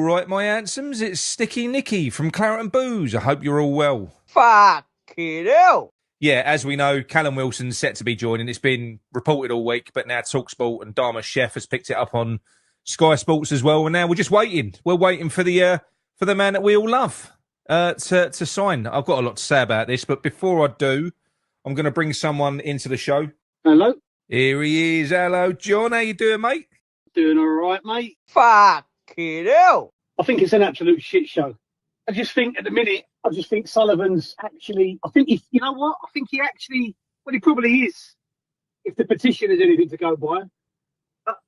right, my handsomes? It's Sticky Nicky from Claret and Booze. I hope you're all well. Fucking hell. Yeah, as we know, Callum Wilson's set to be joining. It's been reported all week, but now TalkSport and Dharma Chef has picked it up on Sky Sports as well. And now we're just waiting. We're waiting for the man that we all love to sign. I've got a lot to say about this, but before I do, I'm going to bring someone into the show. Hello. Here he is. Hello, John. How you doing, mate? Doing all right, mate. Fucking hell. I think it's an absolute shit show. I just think at the minute, Sullivan's actually, you know what? I think he actually, well, he probably is, if the petition is anything to go by. But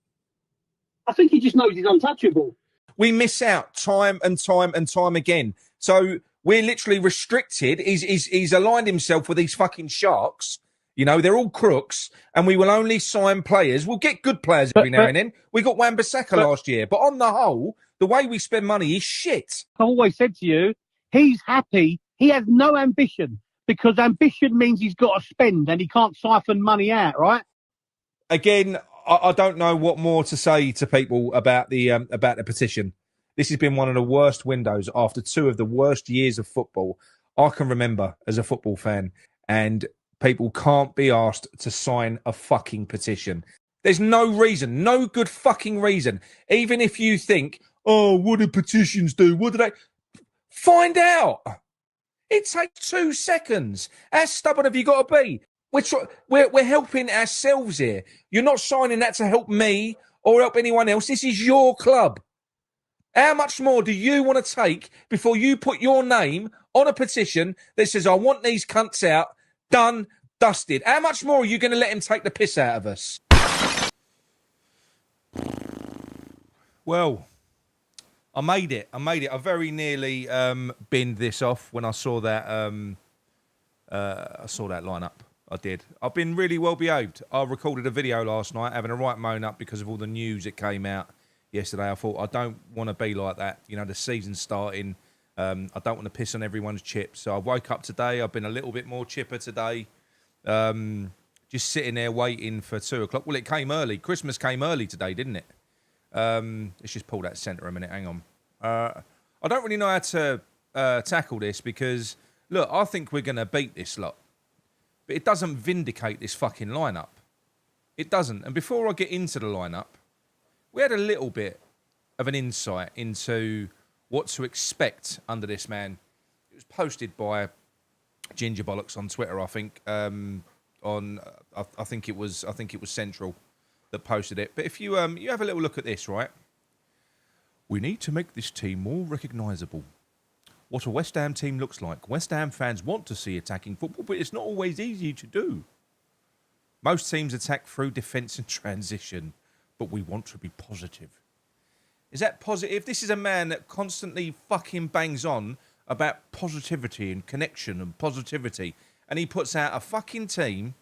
I think he just knows he's untouchable. We miss out time and time and time again. So we're literally restricted. He's aligned himself with these fucking sharks. You know, they're all crooks, and we will only sign players. We'll get good players every now and then. We got Wan-Bissaka last year. But on the whole, the way we spend money is shit. I've always said to you, he's happy. He has no ambition, because ambition means he's got to spend and he can't siphon money out, right? Again, I don't know what more to say to people about the petition. This has been one of the worst windows after two of the worst years of football I can remember as a football fan. And people can't be asked to sign a fucking petition. There's no reason, no good fucking reason. Even if you think, oh, what do petitions do? What do they... Find out. It takes 2 seconds. How stubborn have you got to be? We're helping ourselves here. You're not signing that to help me or help anyone else. This is your club. How much more do you want to take before you put your name on a petition that says, I want these cunts out, done, dusted? How much more are you going to let him take the piss out of us? Well, I made it. I very nearly binned this off when I saw that lineup. I did. I've been really well behaved. I recorded a video last night having a right moan up because of all the news that came out yesterday. I thought, I don't want to be like that. You know, the season's starting. I don't want to piss on everyone's chips. So I woke up today. I've been a little bit more chipper today. Just sitting there waiting for 2 o'clock. Well, it came early. Christmas came early today, didn't it? Let's just pull that centre a minute. Hang on. I don't really know how to tackle this because, look, I think we're going to beat this lot. But it doesn't vindicate this fucking lineup. It doesn't. And before I get into the lineup, we had a little bit of an insight into what to expect under this man. It was posted by Ginger Bollocks on Twitter, I think. I think it was Central that posted it. But if you have a little look at this, right? We need to make this team more recognisable. What a West Ham team looks like. West Ham fans want to see attacking football, but it's not always easy to do. Most teams attack through defence and transition, but we want to be positive. Is that positive? This is a man that constantly fucking bangs on about positivity and connection and positivity, and he puts out a fucking team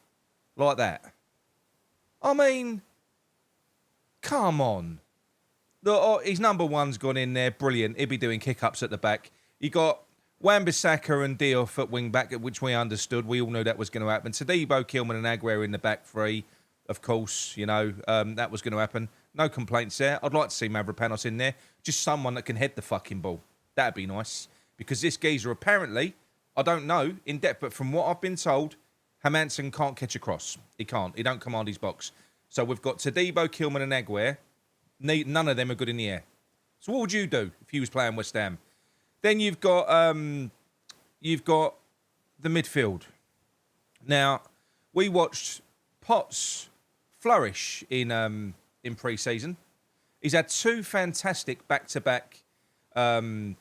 like that. I mean, come on. His number one's gone in there, brilliant. He'll be doing kick-ups at the back. You got Wan-Bissaka and Diouf at wing-back, which we understood. We all knew that was going to happen. Tadibo, Kilman and Aguero in the back three. Of course, you know, that was going to happen. No complaints there. I'd like to see Mavropanos in there. Just someone that can head the fucking ball. That'd be nice. Because this geezer apparently, I don't know in depth, but from what I've been told, Hermansen can't catch a cross. He can't. He don't command his box. So we've got Tadibo, Kilman and Aguero. None of them are good in the air. So what would you do if you was playing West Ham? Then you've got the midfield. Now, we watched Potts flourish in pre-season. He's had 2 fantastic back-to-back loans,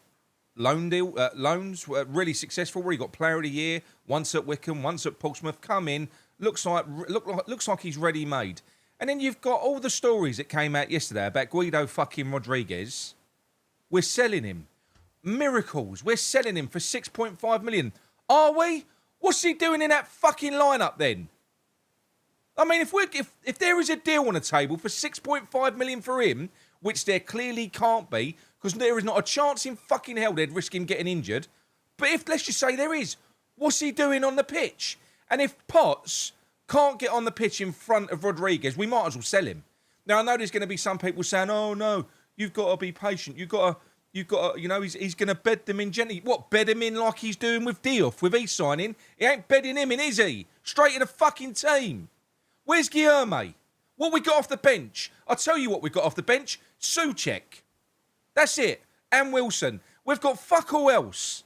really successful. Where he got Player of the Year, once at Wickham, once at Portsmouth. Come in, looks like he's ready-made. And then you've got all the stories that came out yesterday about Guido fucking Rodriguez. We're selling him. Miracles. We're selling him for 6.5 million. Are we? What's he doing in that fucking lineup then? I mean, if there is a deal on the table for 6.5 million for him, which there clearly can't be, because there is not a chance in fucking hell they'd risk him getting injured. But if, let's just say there is, what's he doing on the pitch? And if Potts can't get on the pitch in front of Rodriguez, we might as well sell him. Now, I know there's going to be some people saying, oh, no, you've got to be patient. You've got You've got, he's going to bed them in gently. What, bed him in like he's doing with Diouf, with his signing? He ain't bedding him in, is he? Straight in the fucking team. Where's Guilherme? What we got off the bench? I'll tell you what we got off the bench. Souček. That's it. And Wilson. We've got fuck all else.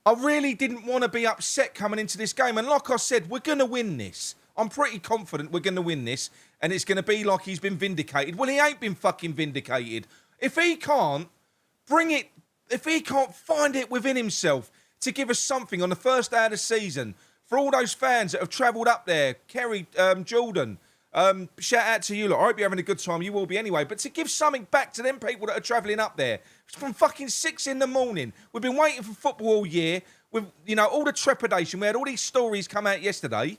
I really didn't want to be upset coming into this game. And like I said, we're going to win this. I'm pretty confident we're going to win this. And it's going to be like he's been vindicated. Well, he ain't been fucking vindicated. If he can't bring it, if he can't find it within himself to give us something on the first day of the season, for all those fans that have travelled up there, Kerry, Jordan, shout out to you lot. I hope you're having a good time. You will be anyway. But to give something back to them people that are travelling up there, it's from fucking 6 in the morning. We've been waiting for football all year. With, all the trepidation. We had all these stories come out yesterday.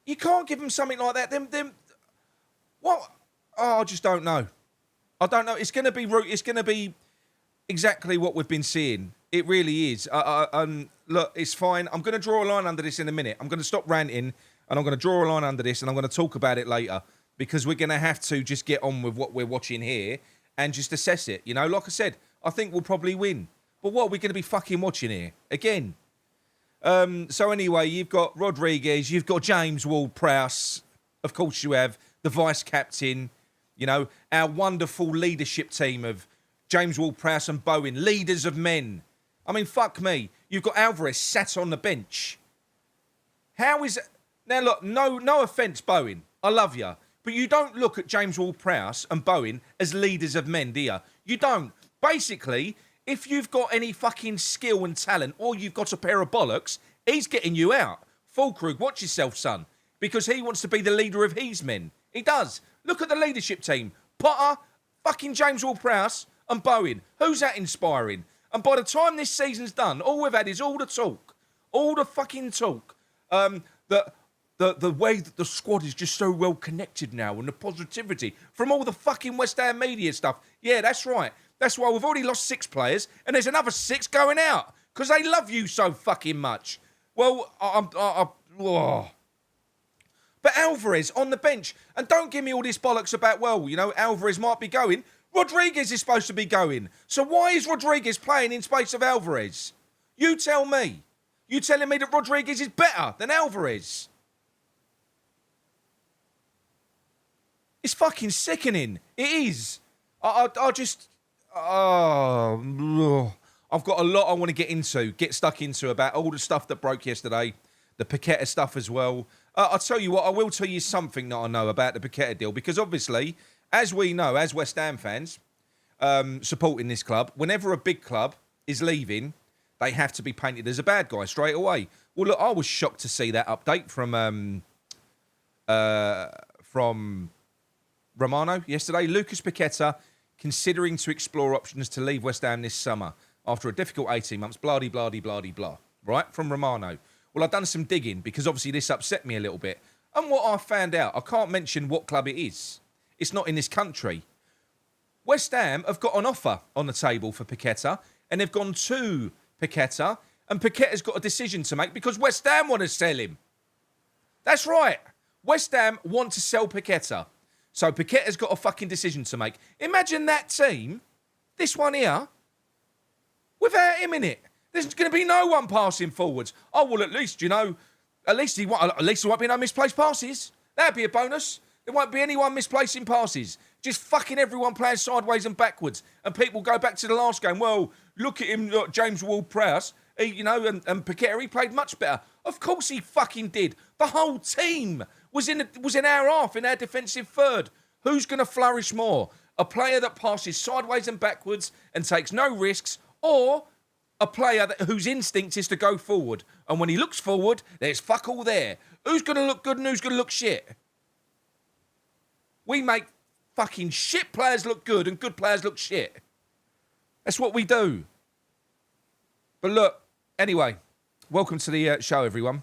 You can't give them something like that. What? Oh, I just don't know. I don't know. It's going to be exactly what we've been seeing. It really is. Look, it's fine. I'm going to draw a line under this in a minute. I'm going to stop ranting and I'm going to draw a line under this and I'm going to talk about it later because we're going to have to just get on with what we're watching here and just assess it. Like I said, I think we'll probably win. But what are we going to be fucking watching here? Again. So anyway, you've got Rodriguez, you've got James Ward-Prowse. Of course you have. The vice-captain. Our wonderful leadership team of James Ward-Prowse and Bowen. Leaders of men. I mean, fuck me. You've got Alvarez sat on the bench. How is it? Now, look, no offence, Bowen. I love you. But you don't look at James Ward-Prowse and Bowen as leaders of men, do you? You don't. Basically, if you've got any fucking skill and talent or you've got a pair of bollocks, he's getting you out. Fulkrug, watch yourself, son. Because he wants to be the leader of his men. He does. Look at the leadership team. Potter, fucking James Ward-Prowse and Bowen. Who's that inspiring? And by the time this season's done, all we've had is all the talk. All the fucking talk. The way that the squad is just so well connected now and the positivity from all the fucking West Ham media stuff. Yeah, that's right. That's why we've already lost 6 players and there's another 6 going out because they love you so fucking much. Well, But Alvarez on the bench. And don't give me all this bollocks about, Alvarez might be going. Rodriguez is supposed to be going. So why is Rodriguez playing in space of Alvarez? You tell me. You telling me that Rodriguez is better than Alvarez? It's fucking sickening. It is. I've got a lot I want to get stuck into about all the stuff that broke yesterday, the Paqueta stuff as well. I'll tell you what, I will tell you something that I know about the Paqueta deal, because obviously, as we know, as West Ham fans supporting this club, whenever a big club is leaving, they have to be painted as a bad guy straight away. Well, look, I was shocked to see that update from Romano yesterday. Lucas Paqueta considering to explore options to leave West Ham this summer after a difficult 18 months, blah-de-blah-de-blah-de-blah, right? From Romano. Well, I've done some digging because obviously this upset me a little bit. And what I found out, I can't mention what club it is. It's not in this country. West Ham have got an offer on the table for Paqueta and they've gone to Paqueta and Paqueta's got a decision to make because West Ham want to sell him. That's right. West Ham want to sell Paqueta. So Paqueta's got a fucking decision to make. Imagine that team, this one here, without him in it. There's going to be no one passing forwards. Oh, well, at least he won't be no misplaced passes. That'd be a bonus. There won't be anyone misplacing passes. Just fucking everyone playing sideways and backwards. And people go back to the last game. Well, look at him, look, James Ward-Prowse, and Paqueta, he played much better. Of course he fucking did. The whole team was in our half, in our defensive third. Who's going to flourish more? A player that passes sideways and backwards and takes no risks, or a player whose instinct is to go forward. And when he looks forward, there's fuck all there. Who's going to look good and who's going to look shit? We make fucking shit players look good and good players look shit. That's what we do. But look, anyway, welcome to the show, everyone.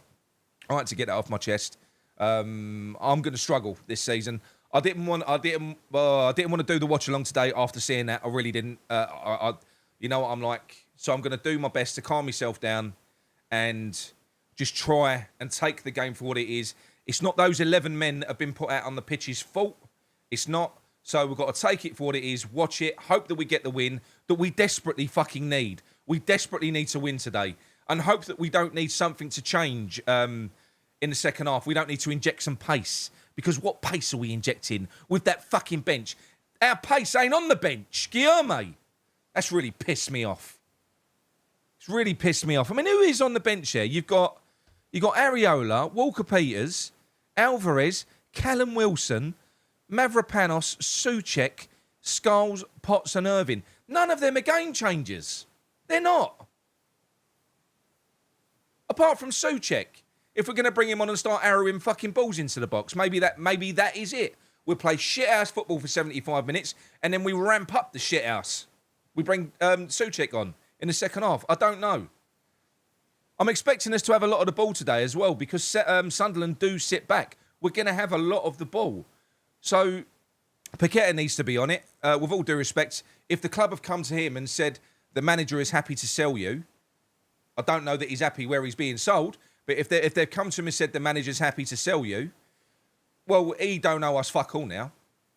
I like to get that off my chest. I'm going to struggle this season. I didn't want to do the watch along today after seeing that. I really didn't. You know what I'm like. So I'm going to do my best to calm myself down and just try and take the game for what it is. It's not those 11 men that have been put out on the pitch's fault. It's not. So we've got to take it for what it is, watch it, hope that we get the win that we desperately fucking need. We desperately need to win today. And hope that we don't need something to change in the second half. We don't need to inject some pace. Because what pace are we injecting with that fucking bench? Our pace ain't on the bench, Guilherme. That's really pissed me off. It's really pissed me off. I mean, who is on the bench here? You've got Areola, Walker-Peters, Alvarez, Callum Wilson, Mavropanos, Souček, Scholes, Potts and Irving. None of them are game changers. They're not. Apart from Souček. If we're going to bring him on and start arrowing fucking balls into the box, maybe that is it. We'll play shithouse football for 75 minutes and then we ramp up the shithouse. We bring Souček on in the second half. I don't know. I'm expecting us to have a lot of the ball today as well because Sunderland do sit back. We're going to have a lot of the ball. So Paqueta needs to be on it. With all due respect, if the club have come to him and said the manager is happy to sell you, I don't know that he's happy where he's being sold. But if they've come to him and said the manager's happy to sell you, well, he don't know us fuck all now.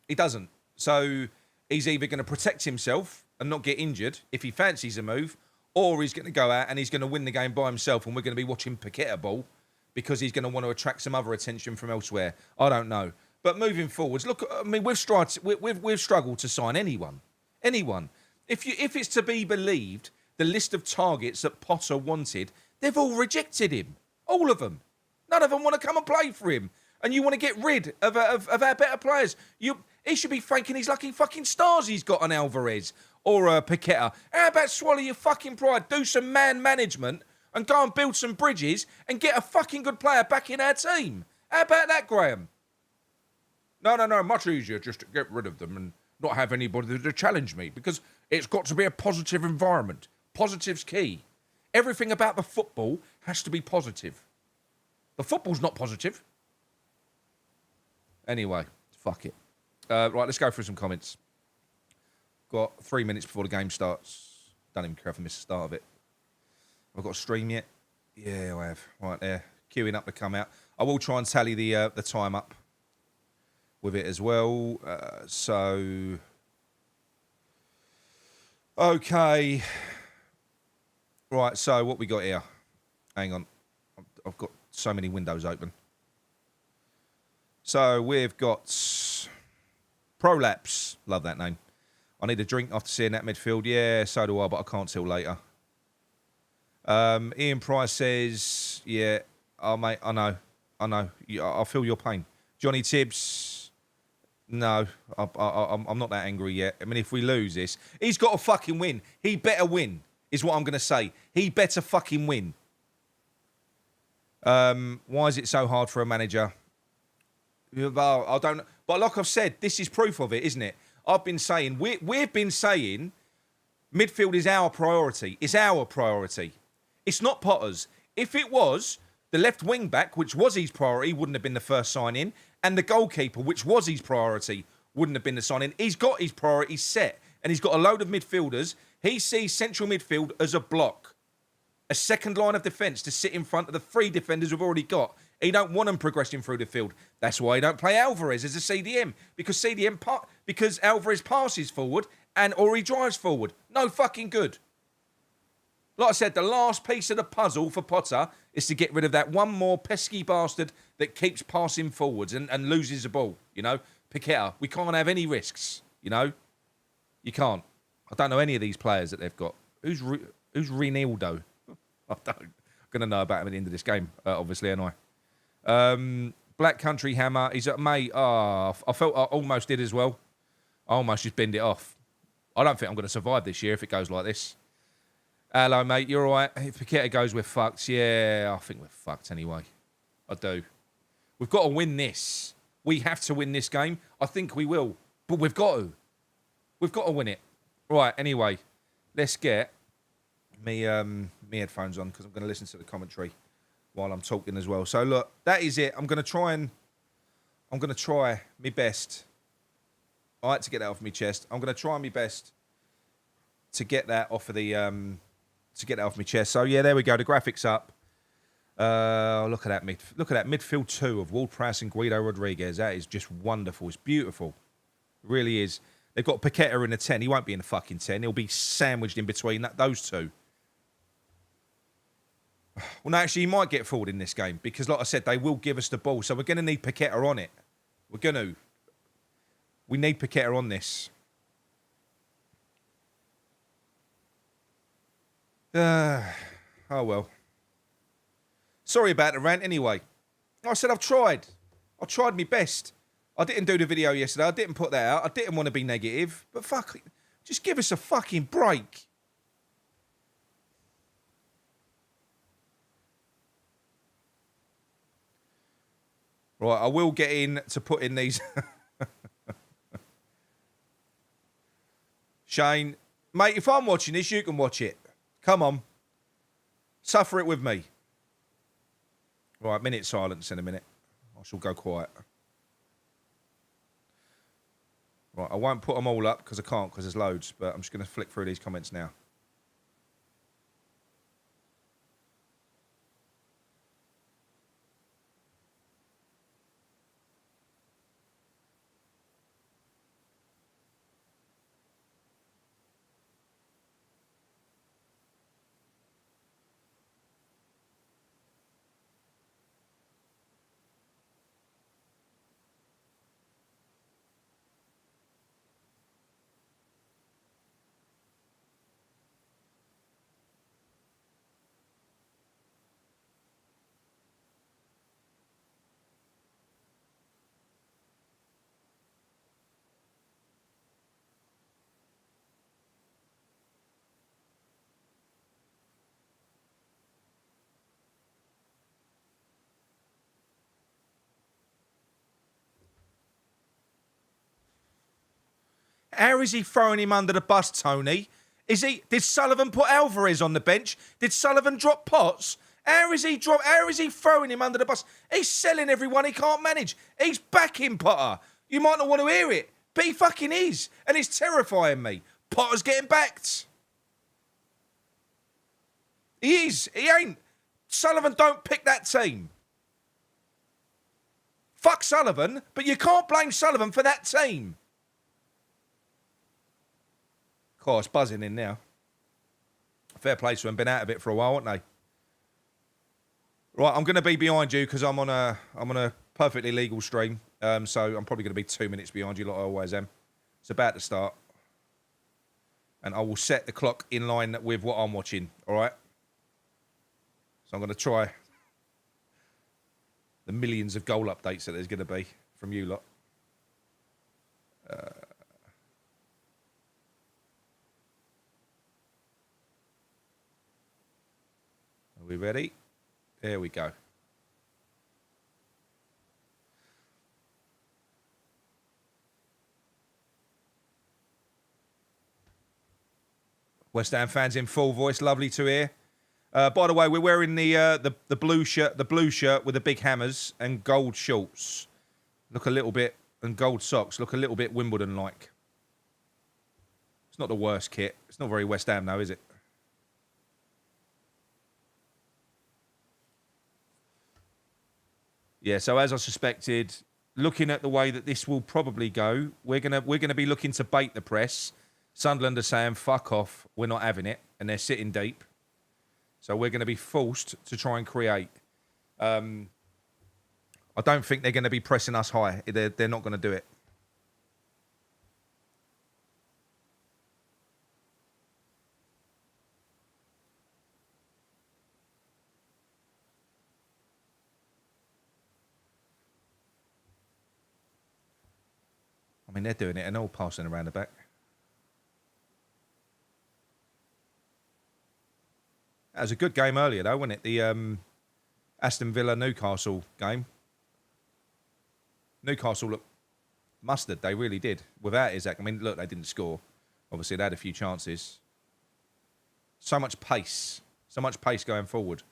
He doesn't. So he's either going to protect himself and not get injured if he fancies a move, or he's going to go out and he's going to win the game by himself and we're going to be watching Paqueta ball because he's going to want to attract some other attention from elsewhere. I don't know. But moving forwards, look, I mean, we've struggled to sign anyone. Anyone. If it's to be believed, the list of targets that Potter wanted, they've all rejected him. All of them. None of them want to come and play for him. And you want to get rid of our better players. He should be thanking his lucky fucking stars he's got on Alvarez or Paqueta. How about swallow your fucking pride, do some man management and go and build some bridges and get a fucking good player back in our team? How about that, Graham? No. Much easier just to get rid of them and not have anybody to challenge me because it's got to be a positive environment. Positive's key. Everything about the football has to be positive. The football's not positive. Anyway, fuck it. Right, let's go through some comments. Got 3 minutes before the game starts. Don't even care if I miss the start of it. Have I got a stream yet? Yeah, I have. Right there. Queuing up to come out. I will try and tally the time up with it as well. Okay. Right, so what we got here? Hang on. I've got so many windows open. So we've got Prolapse. Love that name. I need a drink after seeing that midfield. Yeah, so do I, but I can't till later. Ian Price says, yeah, oh, mate, I know. I feel your pain. Johnny Tibbs, no, I'm not that angry yet. I mean, if we lose this, he's got to fucking win. He better win, is what I'm going to say. He better fucking win. Why is it so hard for a manager? Well, I don't know. But like I've said, this is proof of it, isn't it? I've been saying, we've been saying midfield is our priority. It's our priority. It's not Potter's. If it was, the left wing back, which was his priority, wouldn't have been the first sign-in. And the goalkeeper, which was his priority, wouldn't have been the sign-in. He's got his priorities set. And he's got a load of midfielders. He sees central midfield as a block. A second line of defence to sit in front of the 3 defenders we've already got. He don't want them progressing through the field. That's why he don't play Alvarez as a CDM. Because Alvarez passes forward or he drives forward. No fucking good. Like I said, the last piece of the puzzle for Potter is to get rid of that one more pesky bastard that keeps passing forwards and loses the ball. You know, Paqueta. We can't have any risks. You know, you can't. I don't know any of these players that they've got. Who's Ronaldo? I don't. I'm gonna know about him at the end of this game, obviously, and I. Black Country Hammer. He's at mate. I felt I almost did as well. I almost just bend it off. I don't think I'm going to survive this year if it goes like this. Hello, mate. You're all right. If Paqueta goes, we're fucked. Yeah, I think we're fucked anyway. I do. We've got to win this. We have to win this game. I think we will. But we've got to. We've got to win it. Right, anyway. Let's get me headphones on because I'm going to listen to the commentary while I'm talking as well. So, look, that is it. I'm going to try my best. I like to get that off my chest. I'm going to try my best to get that off of the my chest. So yeah, there we go. The graphics up. Look at that midfield 2 of Ward-Prowse and Guido Rodriguez. That is just wonderful. It's beautiful. really is. They've got Paqueta in the 10. He won't be in the fucking 10. He'll be sandwiched in between those two. Well, no, actually, he might get forward in this game because, like I said, they will give us the ball. So we're going to need Paqueta on it. We're going to. We need Paqueta on this. Oh, well. Sorry about the rant anyway. Like I said, I've tried. I tried my best. I didn't do the video yesterday. I didn't put that out. I didn't want to be negative. But fuck, just give us a fucking break. Right, I will get in to put in these. Shane, mate, if I'm watching this, you can watch it. Come on. Suffer it with me. Right, minute silence in a minute. I shall go quiet. Right, I won't put them all up because I can't because there's loads, but I'm just going to flick through these comments now. How is he throwing him under the bus, Tony? Did Sullivan put Alvarez on the bench? Did Sullivan drop Potts? How is he throwing him under the bus? He's selling everyone he can't manage. He's backing Potter. You might not want to hear it, but he fucking is. And it's terrifying me. Potter's getting backed. He is. He ain't. Sullivan don't pick that team. Fuck Sullivan, but you can't blame Sullivan for that team. Of course, buzzing in now. Fair play to them. Been out of it for a while, haven't they? Right, I'm going to be behind you because I'm on a perfectly legal stream. So I'm probably going to be 2 minutes behind you, like I always am. It's about to start, and I will set the clock in line with what I'm watching. All right. So I'm going to try the millions of goal updates that there's going to be from you lot. Are we ready? There we go. West Ham fans in full voice, lovely to hear. By the way, we're wearing the blue shirt, with the big hammers and gold shorts. Look a little bit, and gold socks. Look a little bit Wimbledon-like. It's not the worst kit. It's not very West Ham, though, is it? Yeah, so as I suspected, looking at the way that this will probably go, we're gonna be looking to bait the press. Sunderland are saying, fuck off, we're not having it, and they're sitting deep. So we're going to be forced to try and create. I don't think they're going to be pressing us high. They're not going to do it. I mean, they're doing it and all passing around the back. That was a good game earlier, though, wasn't it? The Aston Villa-Newcastle game. Newcastle looked mustard. They really did. Without Isaac, I mean, look, they didn't score. Obviously, they had a few chances. So much pace. So much pace going forward.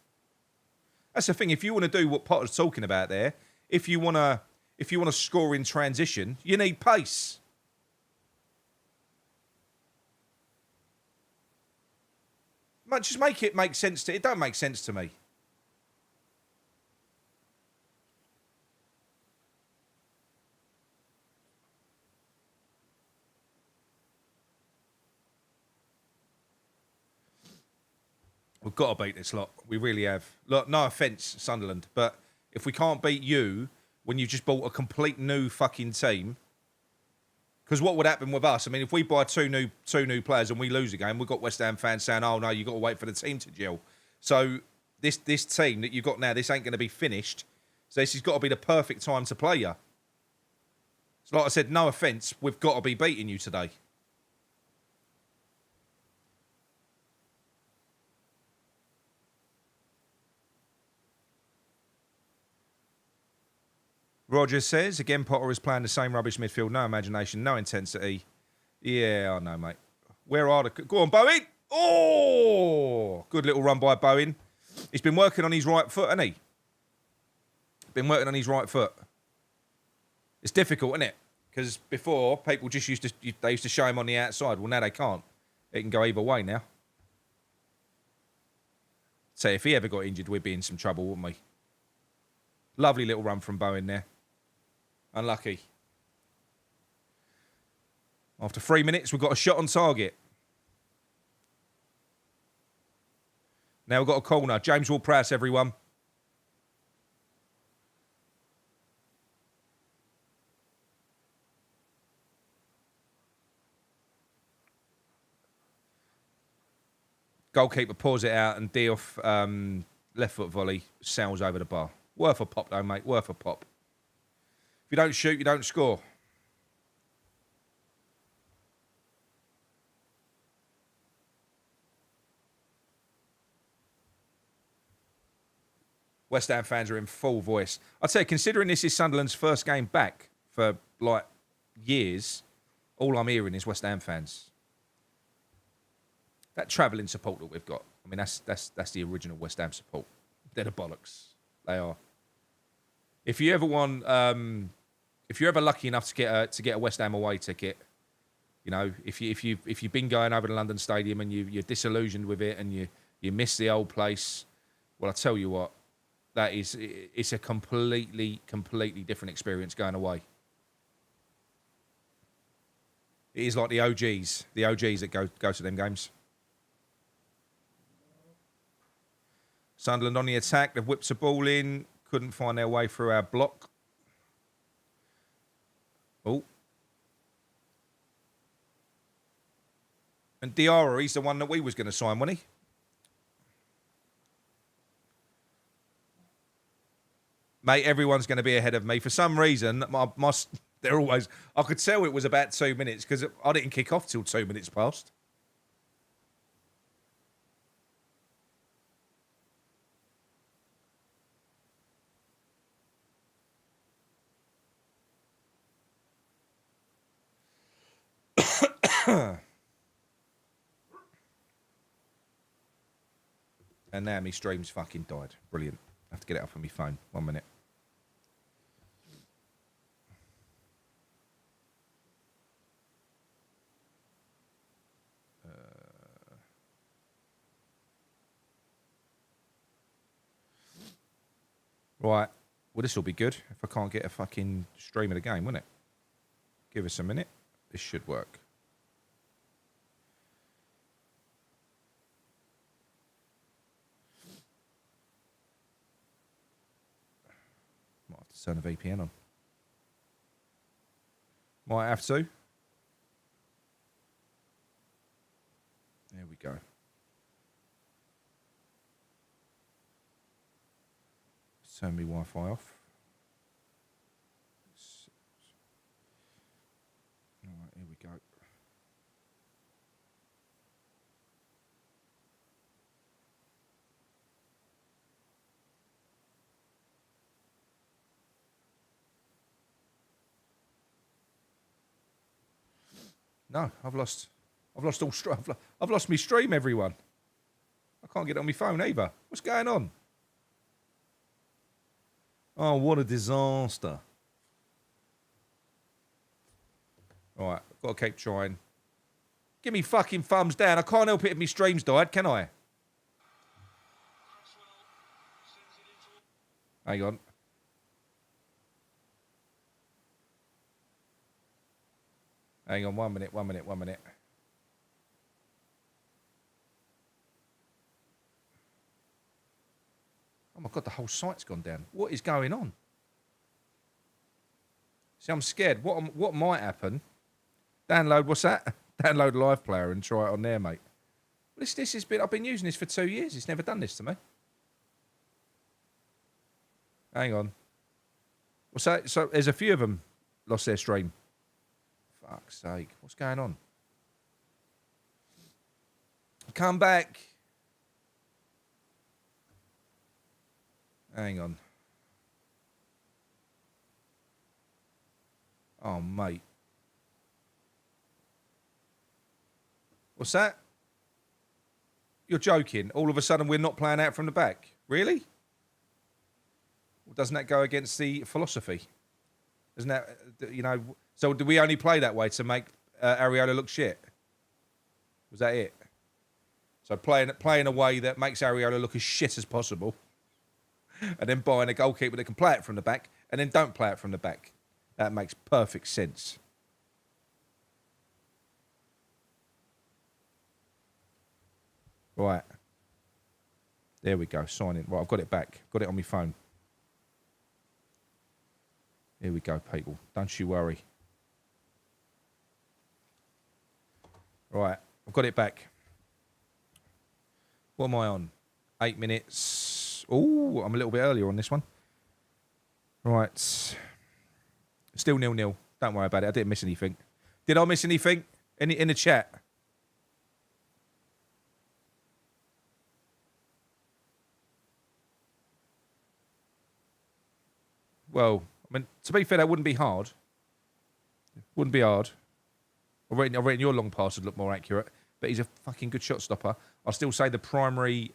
That's the thing. If you want to do what Potter's talking about there, if you want to score in transition, you need pace. Just make it make sense to... It don't make sense to me. We've got to beat this lot. We really have. Look, no offence, Sunderland, but if we can't beat you when you just bought a complete new fucking team, because what would happen with us? I mean, if we buy two new players and we lose a game, we've got West Ham fans saying, "Oh no, you've got to wait for the team to gel." So this team that you've got now, this ain't going to be finished. So this has got to be the perfect time to play you. So like I said, no offence, we've got to be beating you today. Roger says, again, Potter is playing the same rubbish midfield. No imagination, no intensity. Yeah, I know, mate. Where are the... Go on, Bowen! Oh! Good little run by Bowen. He's been working on his right foot, hasn't he? Been working on his right foot. It's difficult, isn't it? Because before, people just used to show him on the outside. Well, now they can't. It can go either way now. So if he ever got injured, we'd be in some trouble, wouldn't we? Lovely little run from Bowen there. Unlucky. After 3 minutes, we've got a shot on target. Now we've got a corner. James Ward-Prowse, everyone. Goalkeeper pours it out and Diouf, left foot volley, sails over the bar. Worth a pop, though, mate. Worth a pop. If you don't shoot, you don't score. West Ham fans are in full voice. I'd say, considering this is Sunderland's first game back for, like, years, all I'm hearing is West Ham fans. That travelling support that we've got, I mean, that's the original West Ham support. They're the bollocks. They are. If you ever want, if you're ever lucky enough to get a West Ham away ticket, you know, if you've been going over to London Stadium and you're disillusioned with it and you miss the old place, well, I tell you what, it's a completely different experience going away. It is like the OGs that go to them games. Sunderland on the attack. They've whipped a ball in. Couldn't find their way through our block. Oh. And Diarra, he's the one that we was going to sign, wasn't he? Mate, everyone's going to be ahead of me. For some reason, they're always... I could tell it was about 2 minutes because I didn't kick off till 2 minutes past. And now my stream's fucking died. Brilliant. I have to get it up on my phone. 1 minute. Right. Well, this will be good if I can't get a fucking stream of the game, won't it? Give us a minute. This should work. Might have to turn the VPN on. Might have to. There we go. Turn my Wi-Fi off. All right, here we go. No, I've lost my stream, everyone. I can't get it on my phone either. What's going on? Oh, what a disaster. All right, got to keep trying. Give me fucking thumbs down. I can't help it if my stream's died, can I? Hang on. Hang on, 1 minute. Oh my God, the whole site's gone down. What is going on? See, I'm scared. What might happen? Download, what's that? Download Live Player and try it on there, mate. This has been, I've been using this for 2 years. It's never done this to me. Hang on. What's that? So there's a few of them lost their stream. Fuck's sake. What's going on? Come back. Hang on. Oh, mate. What's that? You're joking. All of a sudden, we're not playing out from the back. Really? Well, doesn't that go against the philosophy? Isn't that, you know... So do we only play that way to make Areola look shit? Was that it? So playing a way that makes Areola look as shit as possible, and then buying a goalkeeper that can play it from the back, and then don't play it from the back. That makes perfect sense. Right. There we go. Sign in. Right, I've got it back. Got it on my phone. Here we go, people. Don't you worry. Right, I've got it back. What am I on? 8 minutes. Oh, I'm a little bit earlier on this one. Right. Still 0-0. Don't worry about it. I didn't miss anything. Did I miss anything? In the chat? Well, I mean, to be fair, that wouldn't be hard. Wouldn't be hard. I reckon your long pass would look more accurate, but he's a fucking good shot stopper. I'll still say the primary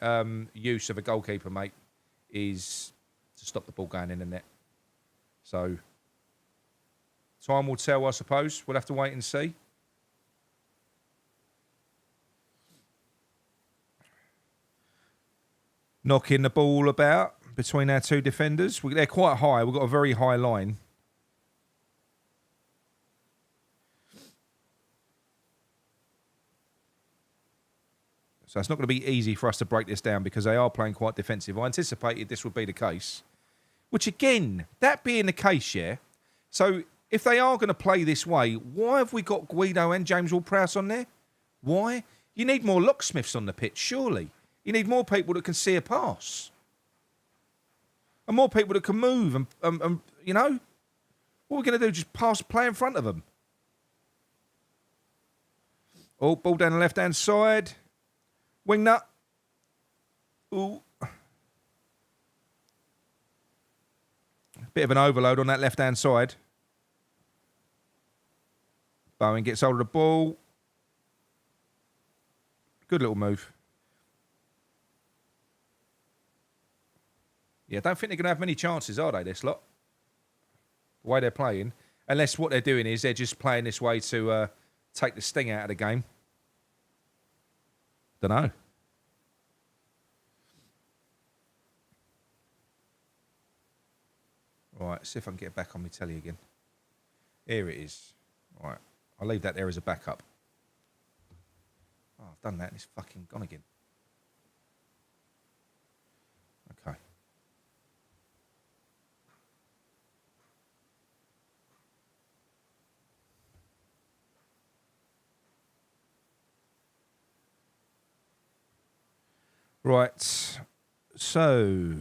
use of a goalkeeper, mate, is to stop the ball going in the net. So, time will tell, I suppose. We'll have to wait and see. Knocking the ball about between our two defenders. They're quite high. We've got a very high line. So it's not going to be easy for us to break this down because they are playing quite defensive. I anticipated this would be the case. Which again, that being the case, yeah. So if they are going to play this way, why have we got Guido and James Ward-Prowse on there? Why? You need more locksmiths on the pitch, surely. You need more people that can see a pass. And more people that can move and you know? What are we going to do? Just pass play in front of them. Oh, ball down the left-hand side. Wing nut. Ooh. Bit of an overload on that left-hand side. Bowen gets hold of the ball. Good little move. Yeah, I don't think they're going to have many chances, are they, this lot? The way they're playing. Unless what they're doing is they're just playing this way to take the sting out of the game. Don't know. Right, see if I can get back on my telly again. Here it is. Right, I'll leave that there as a backup. Oh, I've done that and it's fucking gone again. Okay. Right, so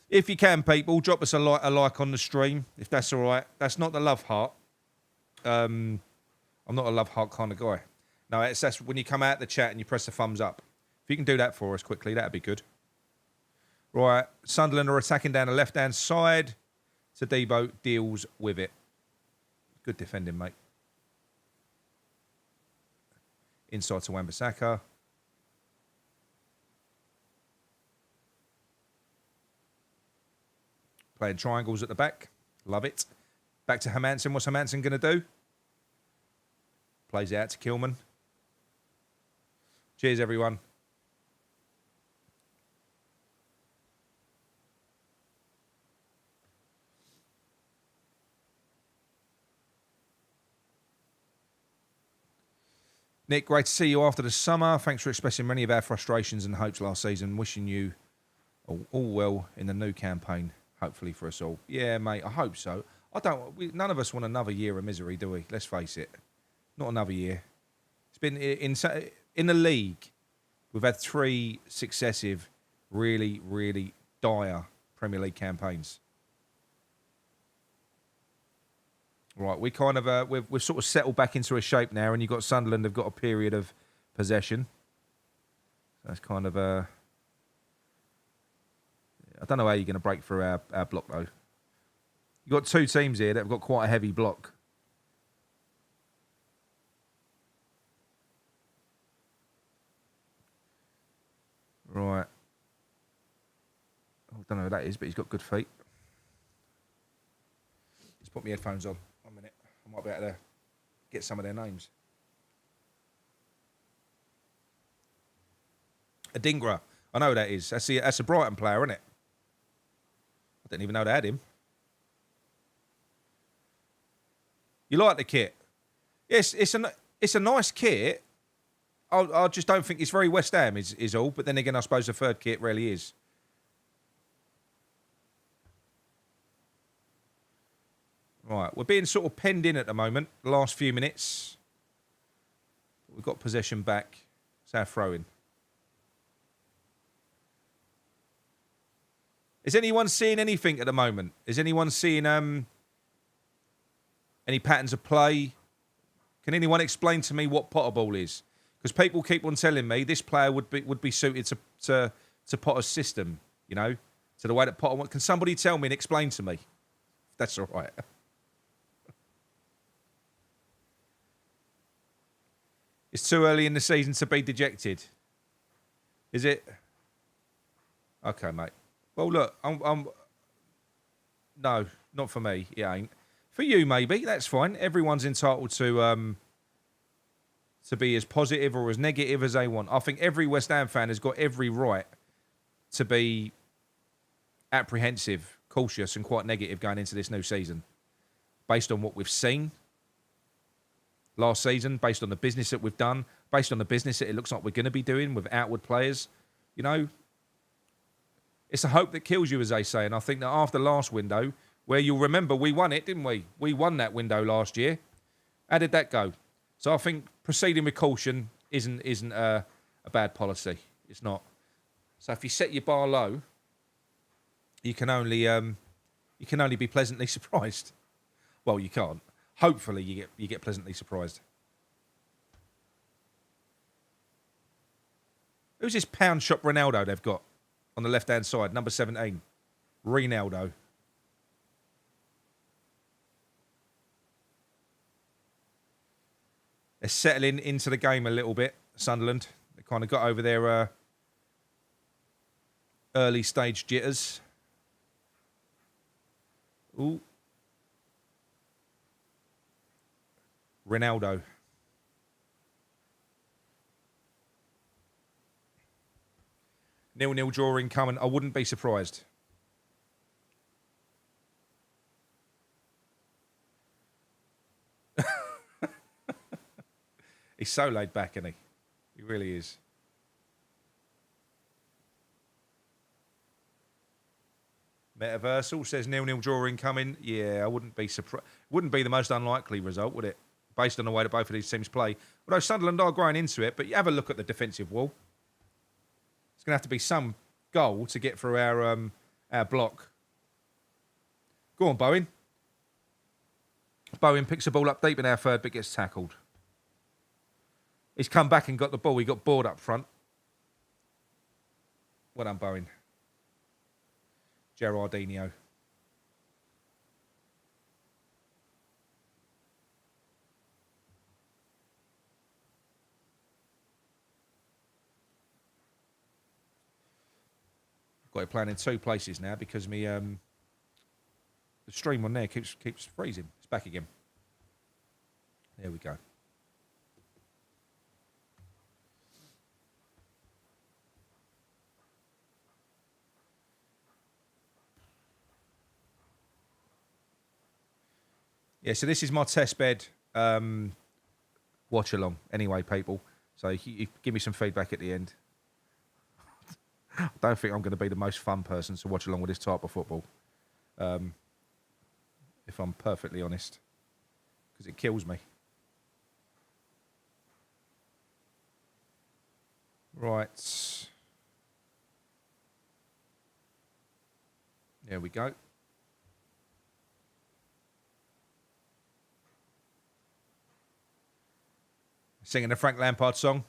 if you can, people, drop us a like on the stream, if that's all right. That's not the love heart. I'm not a love heart kind of guy. No, that's when you come out the chat and you press the thumbs up. If you can do that for us quickly, that'd be good. Right, Sunderland are attacking down the left-hand side. Tadebo deals with it. Good defending, mate. Inside to Wan-Bissaka. Playing triangles at the back. Love it. Back to Hermansen. What's Hermansen going to do? Plays it out to Kilman. Cheers, everyone. Nick, great to see you after the summer. Thanks for expressing many of our frustrations and hopes last season. Wishing you all well in the new campaign, hopefully for us all. Yeah, mate, I hope so. None of us want another year of misery, do we? Let's face it. Not another year. It's been in the league. We've had 3 successive, really, really dire Premier League campaigns. Right, we kind of we've sort of settled back into a shape now, and you've got Sunderland have got a period of possession. That's kind of I don't know how you're going to break through our block though. You've got 2 teams here that have got quite a heavy block. Right. I don't know who that is, but he's got good feet. Let's put my headphones on. 1 minute. I might be able to get some of their names. Adingra. I know who that is. That's a Brighton player, isn't it? I didn't even know they had him. You like the kit? Yes, it's a nice kit. I just don't think it's very West Ham is all. But then again, I suppose the third kit really is. Right, we're being sort of penned in at the moment, the last few minutes. We've got possession back. It's our throw-in. Is anyone seeing anything at the moment? Is anyone seeing any patterns of play? Can anyone explain to me what Potter ball is? Because people keep on telling me this player would be suited to Potter's system, you know, to the way that Potter wants. Can somebody tell me and explain to me? That's all right. It's too early in the season to be dejected. Is it? Okay, mate. Well, look, I'm no, not for me. It ain't. For you, maybe. That's fine. Everyone's entitled to be as positive or as negative as they want. I think every West Ham fan has got every right to be apprehensive, cautious, and quite negative going into this new season, based on what we've seen last season, based on the business that we've done, based on the business that it looks like we're going to be doing with outward players. You know, it's the hope that kills you, as they say. And I think that after last window, where you'll remember we won it, didn't we? We won that window last year. How did that go? So I think proceeding with caution isn't a bad policy. It's not. So if you set your bar low, you can only be pleasantly surprised. Well, you can't. Hopefully, you get pleasantly surprised. Who's this pound shop Ronaldo they've got on the left-hand side? Number 17. Ronaldo. They're settling into the game a little bit, Sunderland. They kind of got over their early stage jitters. Ooh. Ronaldo. 0-0 draw incoming. I wouldn't be surprised. He's so laid back, isn't he? He really is. Metaversal says 0-0 draw incoming. Yeah, I wouldn't be surprised. Wouldn't be the most unlikely result, would it? Based on the way that both of these teams play. Although Sunderland are growing into it, but you have a look at the defensive wall. It's going to have to be some goal to get through our block. Go on, Bowen. Bowen picks the ball up deep in our third, but gets tackled. He's come back and got the ball. He got bored up front. Well done, Bowen. Gerardinho. Got it playing in 2 places now because me the stream on there keeps freezing. It's back again. There we go. Yeah, so this is my test bed watch along. Anyway, people. So you give me some feedback at the end. I don't think I'm going to be the most fun person to watch along with this type of football. If I'm perfectly honest. Because it kills me. Right. There we go. Singing the Frank Lampard song.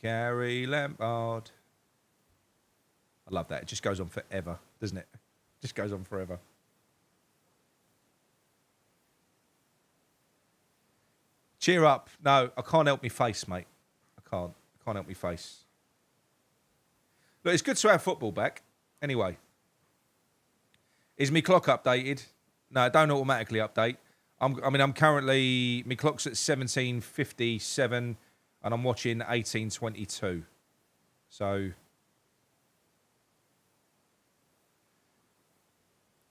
Gary Lampard. I love that. It just goes on forever, doesn't it? Just goes on forever. Cheer up. No, I can't help me face, mate. I can't help me face. Look, it's good to have football back. Anyway. Is my clock updated? No, don't automatically update. I'm currently... My clock's at 17:57 and I'm watching 18:22. So...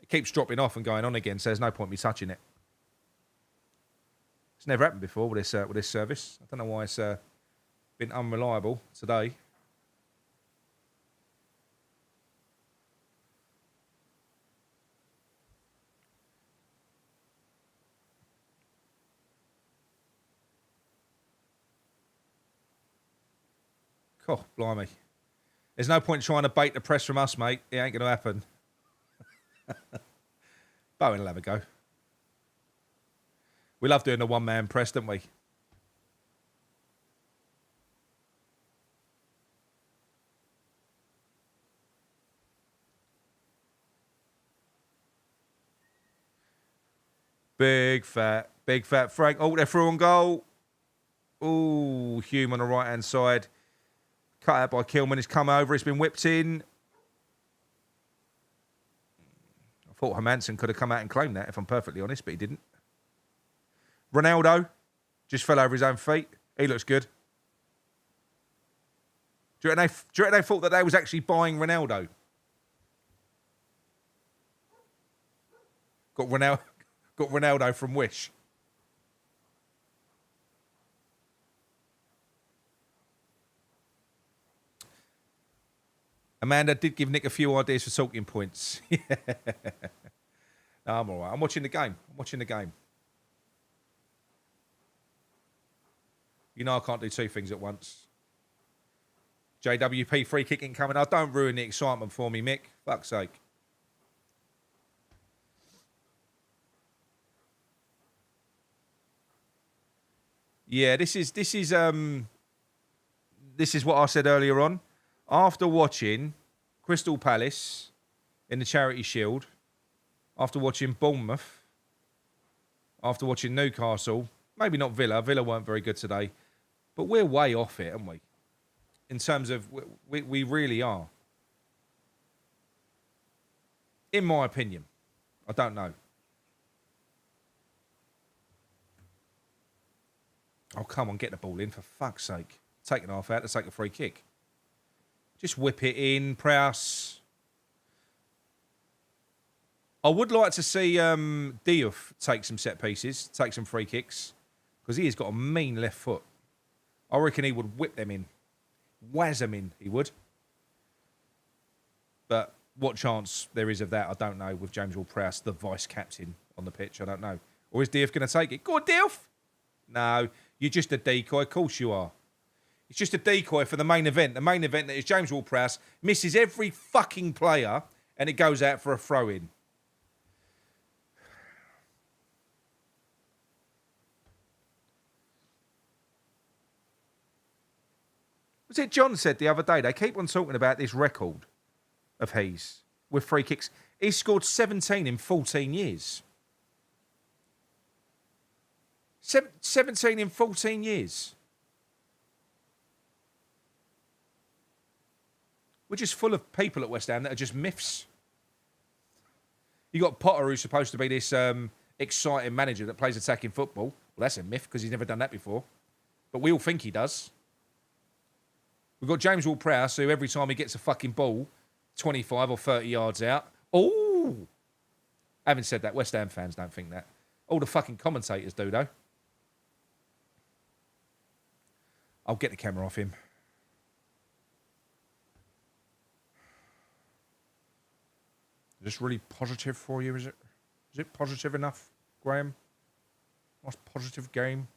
It keeps dropping off and going on again, so there's no point me touching it. It's never happened before with this service. I don't know why it's been unreliable today. Oh, blimey. There's no point trying to bait the press from us, mate. It ain't going to happen. Bowen will have a go. We love doing the one-man press, don't we? Big fat Frank. Oh, they're through on goal. Oh, Hume on the right-hand side. Cut out by Kilman. He's come over. It's been whipped in. I thought Hermansen could have come out and claimed that, if I'm perfectly honest, but he didn't. Ronaldo just fell over his own feet. He looks good. Do you reckon they thought that they was actually buying Ronaldo? Got Ronaldo from Wish. Amanda did give Nick a few ideas for talking points. Yeah. No, I'm all right. I'm watching the game. You know I can't do two things at once. JWP free kick incoming. Oh, don't ruin the excitement for me, Mick. Fuck's sake. Yeah, this is what I said earlier on. After watching Crystal Palace in the Charity Shield, after watching Bournemouth, after watching Newcastle, maybe not Villa. Villa weren't very good today. But we're way off it, aren't we? In terms of, we really are. In my opinion. I don't know. Oh, come on, get the ball in, for fuck's sake. Taking half out to take a free kick. Just whip it in, Prowse. I would like to see Diouf take some set pieces, take some free kicks, because he has got a mean left foot. I reckon he would whip them in. Whazz them in, he would. But what chance there is of that, I don't know, with James Ward-Prowse, the vice-captain on the pitch. I don't know. Or is Diouf going to take it? Go on, Diouf! No, you're just a decoy. Of course you are. It's just a decoy for the main event. The main event that is James Ward-Prowse misses every fucking player and it goes out for a throw-in. Was it John said the other day, they keep on talking about this record of his with free kicks. He's scored 17 in 14 years. 17 in 14 years. We're just full of people at West Ham that are just myths. You got Potter, who's supposed to be this exciting manager that plays attacking football. Well, that's a myth because he's never done that before. But we all think he does. We've got James Ward-Prowse, who every time he gets a fucking ball, 25 or 30 yards out. Oh! Having said that, West Ham fans don't think that. All the fucking commentators do, though. I'll get the camera off him. Is this really positive for you, is it? Is it positive enough, Graham? Nice positive game.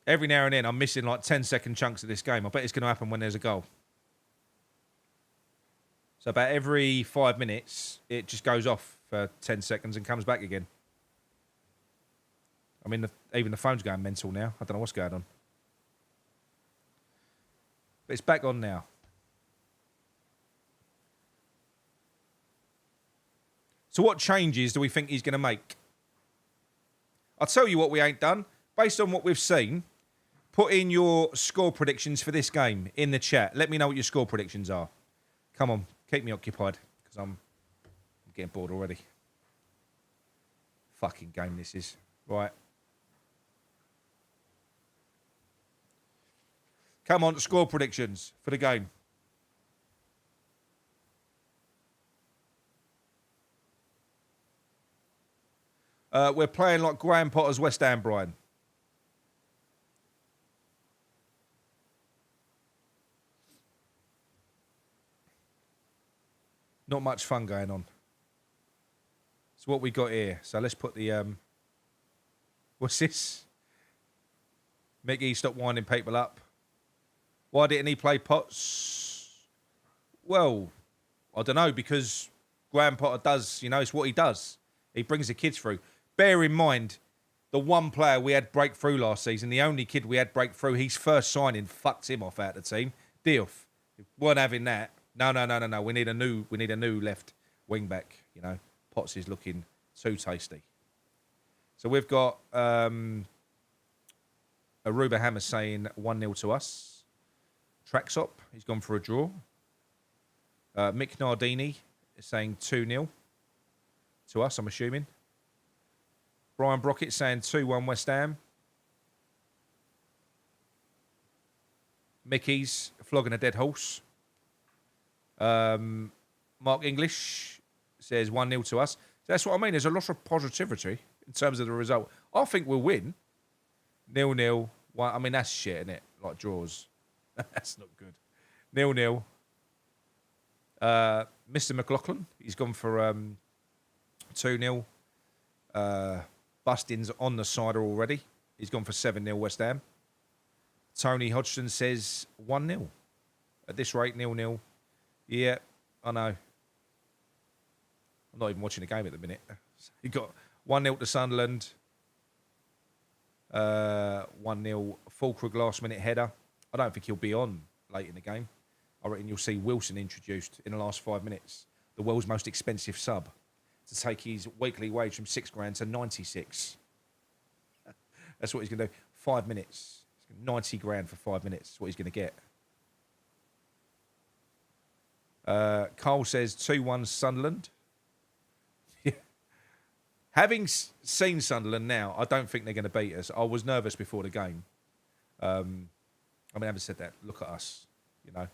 Every now and then, I'm missing like 10-second chunks of this game. I bet it's going to happen when there's a goal. So about every 5 minutes, it just goes off for 10 seconds and comes back again. I mean, even the phone's going mental now. I don't know what's going on. But it's back on now. So what changes do we think he's going to make? I'll tell you what we ain't done. Based on what we've seen, put in your score predictions for this game in the chat. Let me know what your score predictions are. Come on, keep me occupied, because I'm getting bored already. Fucking game this is. Right. Come on, score predictions for the game. We're playing like Graham Potter's West Ham, Brian. Not much fun going on. So what we got here. So let's put the... what's this? Mickey, stop winding people up. Why didn't he play Potts? Well, I don't know, because Graham Potter does, you know, it's what he does. He brings the kids through. Bear in mind, the one player we had break through last season, the only kid we had break through, his first signing fucked him off out of the team. Diouf. Weren't having that. No. We need a new left wing back. You know, Potts is looking too tasty. So we've got Aruba Hammer saying 1-0 to us. Traxop, he's gone for a draw. Mick Nardini is saying 2-0 to us, I'm assuming. Brian Brockett saying 2-1 West Ham. Mickey's flogging a dead horse. Mark English says 1-0 to us. That's what I mean. There's a lot of positivity in terms of the result. I think we'll win. 0-0. I mean, that's shit, isn't it? Like draws. That's not good. 0-0. Mr. McLaughlin, he's gone for 2-0. Bustin's on the cider already. He's gone for 7-0 West Ham. Tony Hodgson says 1-0. At this rate, 0-0. Yeah, I know. I'm not even watching the game at the minute. He got 1-0 to Sunderland. 1-0 Fulkrug last minute header. I don't think he'll be on late in the game. I reckon you'll see Wilson introduced in the last 5 minutes. The world's most expensive sub. To take his weekly wage from £6,000 to 96. That's what he's going to do. 5 minutes. 90 grand for 5 minutes. That's what he's going to get. Carl says 2-1 Sunderland. Having seen Sunderland now, I don't think they're going to beat us. I was nervous before the game. I mean, having said that, look at us, you know.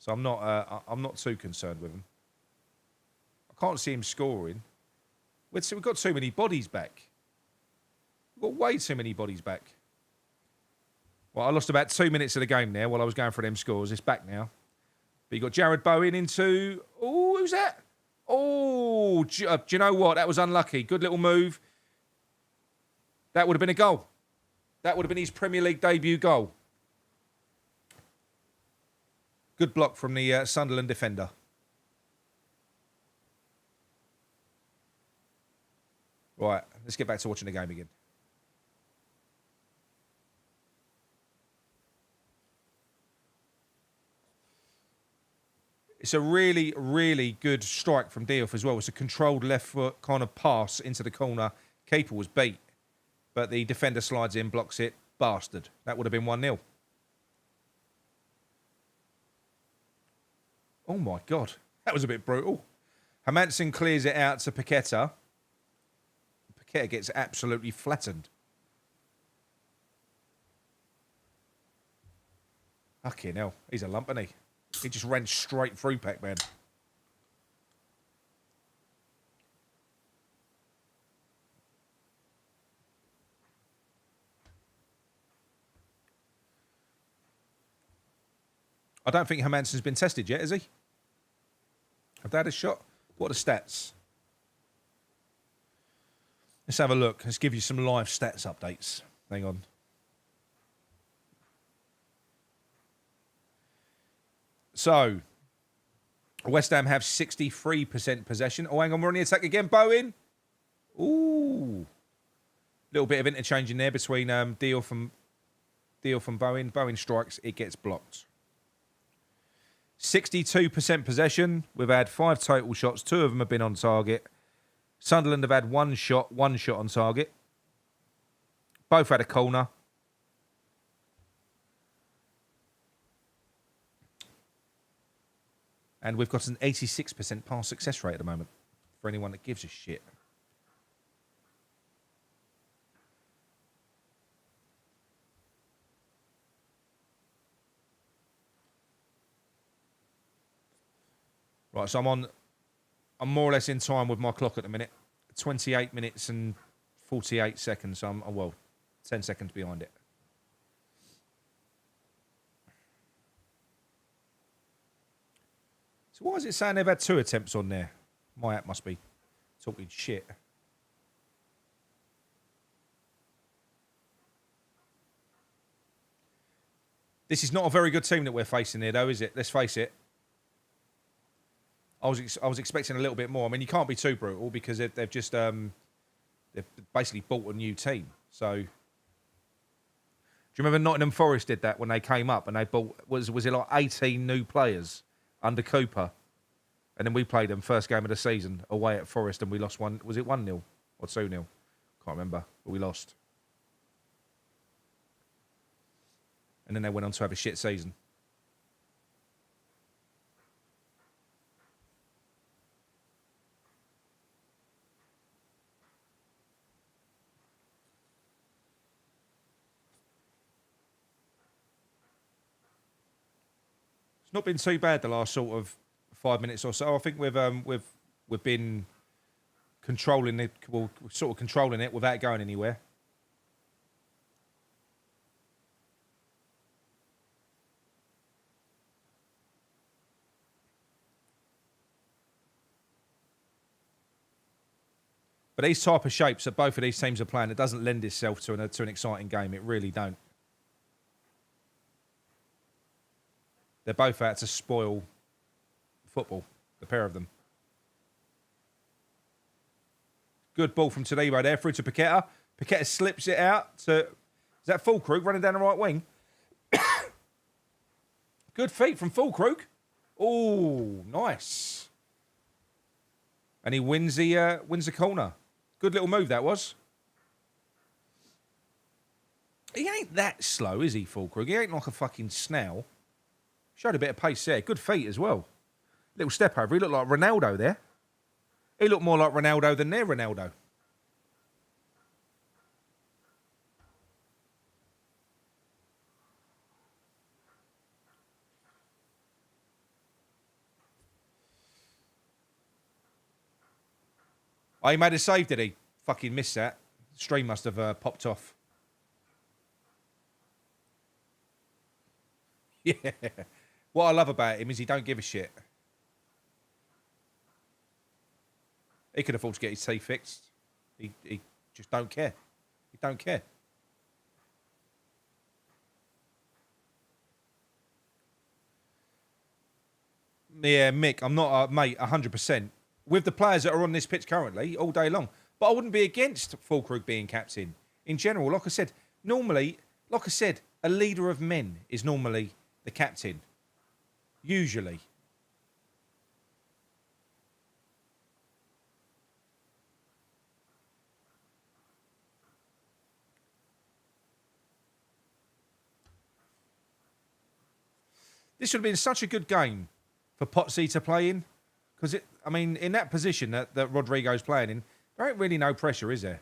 So I'm not too concerned with them. I can't see him scoring. We've got too many bodies back. We've got way too many bodies back. Well, I lost about 2 minutes of the game there while I was going for them scores. It's back now. But you got Jared Bowen into... Oh, who's that? Oh, do you know what? That was unlucky. Good little move. That would have been a goal. That would have been his Premier League debut goal. Good block from the Sunderland defender. Right, let's get back to watching the game again. It's a really, really good strike from Diouf as well. It's a controlled left foot kind of pass into the corner. Keeper was beat, but the defender slides in, blocks it. Bastard. That would have been 1-0. Oh, my God. That was a bit brutal. Hermansen clears it out to Paqueta. Paqueta gets absolutely flattened. Fucking hell. He's a lump, isn't he? He just ran straight through Pac-Man. I don't think Hermansen's been tested yet, has he? Have they had a shot? What are the stats? Let's have a look. Let's give you some live stats updates. Hang on. So, West Ham have 63% possession. Oh, hang on. We're on the attack again. Bowen. Ooh. Little bit of interchange in there between Deal from Bowen. Bowen strikes. It gets blocked. 62% possession. We've had 5 total shots. 2 of them have been on target. Sunderland have had 1 shot on target. Both had a corner. And we've got an 86% pass success rate at the moment for anyone that gives a shit. Right, so I'm more or less in time with my clock at the minute. 28 minutes and 48 seconds. So I'm, well, 10 seconds behind it. So why is it saying they've had 2 attempts on there? My app must be talking shit. This is not a very good team that we're facing here, though, is it? Let's face it. I was expecting a little bit more. I mean, you can't be too brutal because they've just they've basically bought a new team. So, do you remember Nottingham Forest did that when they came up and they bought was it like 18 new players under Cooper, and then we played them first game of the season away at Forest and we lost one. Was it 1-0 or 2-0? Can't remember, but we lost. And then they went on to have a shit season. Not been too bad the last sort of 5 minutes or so. I think we've been controlling it, well, sort of controlling it without going anywhere. But these type of shapes that both of these teams are playing, it doesn't lend itself to an exciting game. It really don't. They're both out to spoil football, the pair of them. Good ball from Todibo there, through to Paqueta. Paqueta slips it out to... Is that Fulkrug running down the right wing? Good feet from Fulkrug. Oh, nice. And he wins the corner. Good little move that was. He ain't that slow, is he, Fulkrug? He ain't like a fucking snail. Showed a bit of pace there. Good feet as well. Little step over. He looked like Ronaldo there. He looked more like Ronaldo than their Ronaldo. Oh, he made a save, did he? Fucking missed that. Stream must have popped off. Yeah. What I love about him is he don't give a shit. He could afford to get his teeth fixed. He just don't care. He don't care. Yeah, Mick, I'm not, mate, 100%. With the players that are on this pitch currently, all day long. But I wouldn't be against Fulkrug being captain. In general, like I said, normally, like I said, a leader of men is normally the captain. Usually. This would have been such a good game for Potsy to play in? Because, I mean, in that position that Rodrigo's playing in, there ain't really no pressure, is there?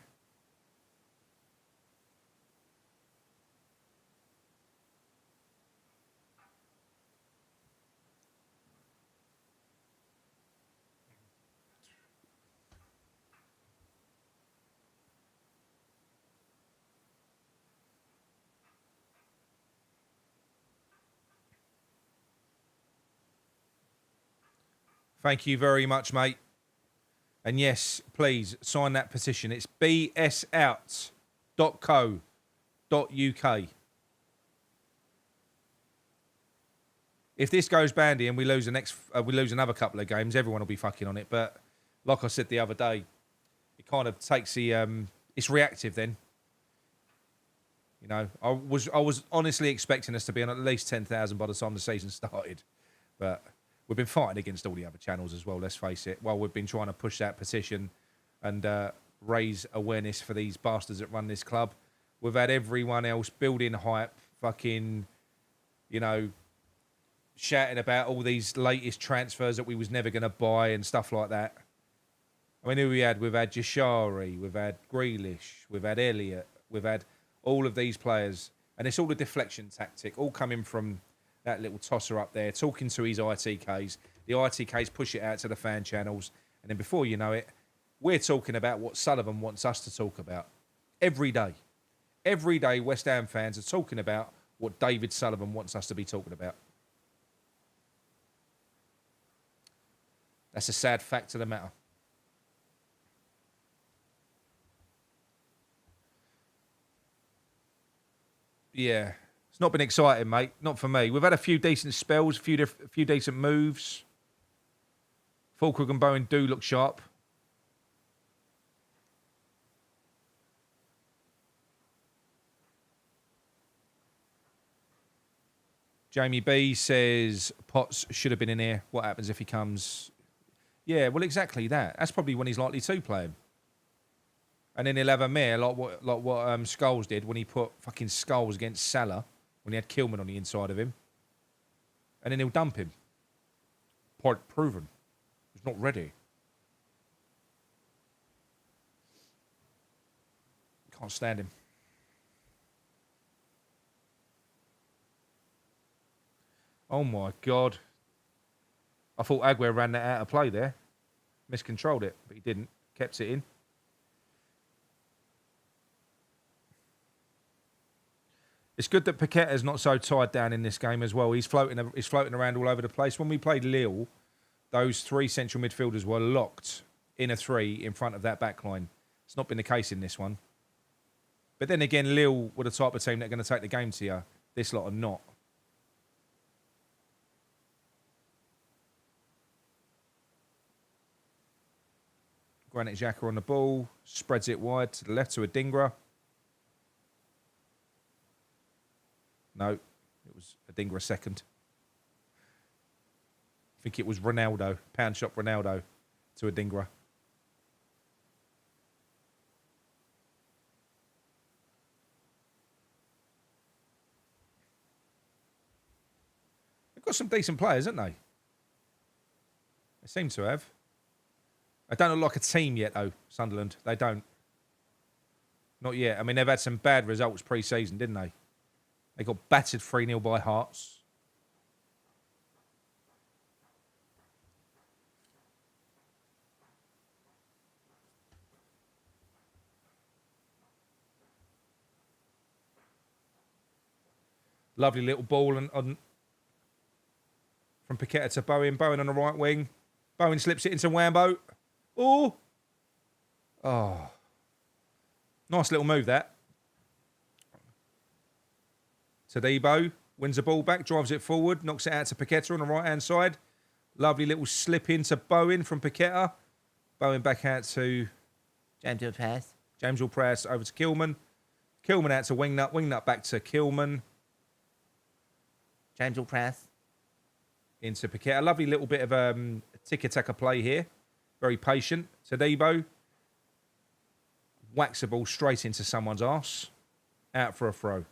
Thank you very much, mate. And yes, please sign that petition. It's bsouts.co.uk. If this goes bandy and we lose another couple of games, everyone will be fucking on it. But like I said the other day, it kind of takes the it's reactive then. You know, I was honestly expecting us to be on at least 10,000 by the time the season started, but we've been fighting against all the other channels as well, let's face it. While we've been trying to push that petition and raise awareness for these bastards that run this club, we've had everyone else building hype, fucking, you know, shouting about all these latest transfers that we was never going to buy and stuff like that. I mean, who we had? We've had Jashari, we've had Grealish, we've had Elliott, we've had all of these players. And it's all a deflection tactic, all coming from that little tosser up there, talking to his ITKs. The ITKs push it out to the fan channels. And then before you know it, we're talking about what Sullivan wants us to talk about. Every day. Every day, West Ham fans are talking about what David Sullivan wants us to be talking about. That's a sad fact of the matter. Yeah. It's not been exciting, mate. Not for me. We've had a few decent spells, a few decent moves. Fulkrug and Bowen do look sharp. Jamie B says Potts should have been in here. What happens if he comes? Yeah, well, exactly that. That's probably when he's likely to play him. And then he'll have a mare like what Scholes did when he put fucking Scholes against Salah when he had Kilman on the inside of him. And then he'll dump him. Point proven. He's not ready. Can't stand him. Oh my God. I thought Aguero ran that out of play there. Miscontrolled it, but he didn't. Kept it in. It's good that Paqueta's not so tied down in this game as well. He's floating around all over the place. When we played Lille, those three central midfielders were locked in a three in front of that back line. It's not been the case in this one. But then again, Lille were the type of team that are going to take the game to you. This lot are not. Granit Xhaka on the ball. Spreads it wide to the left to Adingra. No, it was Adingra second. I think it was Ronaldo. Pound shot Ronaldo to Adingra. They've got some decent players, haven't they? They seem to have. They don't look like a team yet, though, Sunderland. They don't. Not yet. I mean, they've had some bad results pre-season, didn't they? They got battered 3-0 by Hearts. Lovely little ball on from Paqueta to Bowen. Bowen on the right wing. Bowen slips it into Wambo. Oh. Oh. Nice little move, that. Tadibo wins the ball back, drives it forward, knocks it out to Paqueta on the right-hand side. Lovely little slip into Bowen from Paqueta. Bowen back out to James Will-Press. James Will-Press over to Kilman. Kilman out to Wingnut. Wingnut back to Kilman. James Will-Press. Into Paqueta. Lovely little bit of tick-a-tack play here. Very patient. Tadibo whacks the ball straight into someone's arse. Out for a throw.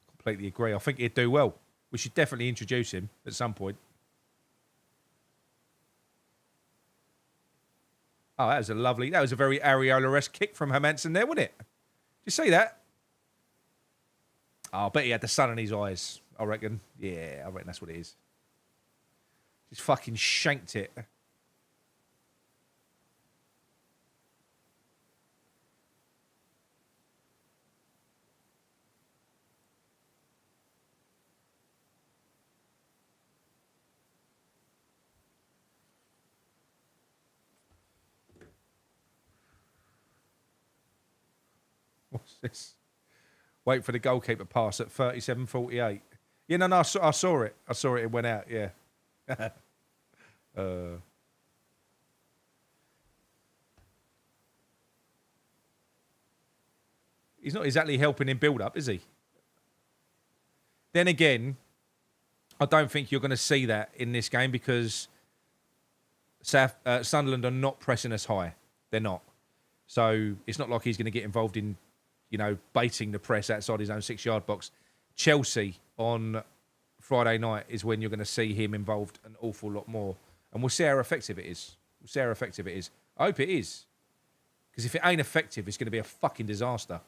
Completely agree. I think he'd do well. We should definitely introduce him at some point. Oh, that was a very Areola-esque kick from Hermansen there, wasn't it? Did you see that? Oh, I bet he had the sun in his eyes, I reckon. Yeah, I reckon that's what it is. Just fucking shanked it. What's this? Wait for the goalkeeper pass at 37:48. Yeah, no, I saw it. I saw it. It went out, yeah. He's not exactly helping him build up, is he? Then again, I don't think you're going to see that in this game because Sunderland are not pressing us high. They're not. So it's not like he's going to get involved in, baiting the press outside his own 6-yard box. Chelsea on Friday night is when you're going to see him involved an awful lot more. And we'll see how effective it is. I hope it is. Because if it ain't effective, it's going to be a fucking disaster.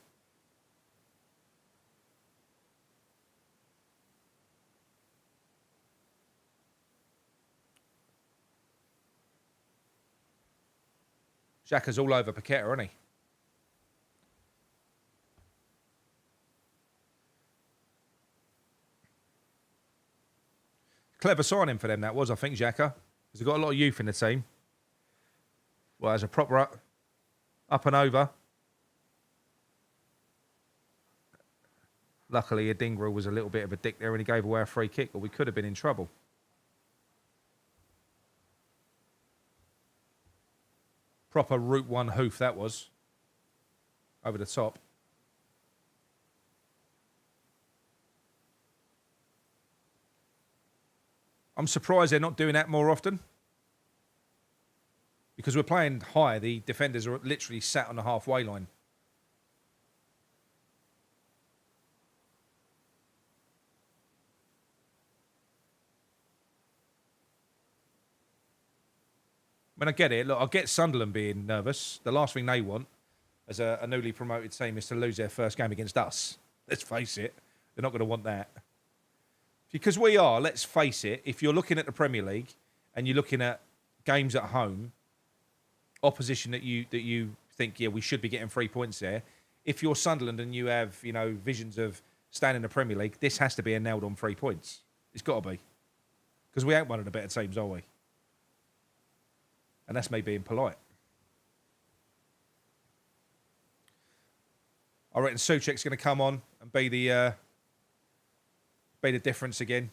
Xhaka's all over Paqueta, isn't he? Clever signing for them, that was, I think, Xhaka. Because they've got a lot of youth in the team. Well, as a proper up and over. Luckily, Adingra was a little bit of a dick there and he gave away a free kick, or we could have been in trouble. Proper Route 1 hoof, that was. Over the top. I'm surprised they're not doing that more often. Because we're playing high. The defenders are literally sat on the halfway line. I mean, I get it. Look, I get Sunderland being nervous. The last thing they want as a newly promoted team is to lose their first game against us. Let's face it. They're not going to want that. Because we are, let's face it, if you're looking at the Premier League and you're looking at games at home, opposition that you think, yeah, we should be getting 3 points there. If you're Sunderland and you have, visions of staying in the Premier League, this has to be a nailed on 3 points. It's got to be. Because we ain't one of the better teams, are we? And that's me being polite. I reckon Souček's going to come on and be the difference again.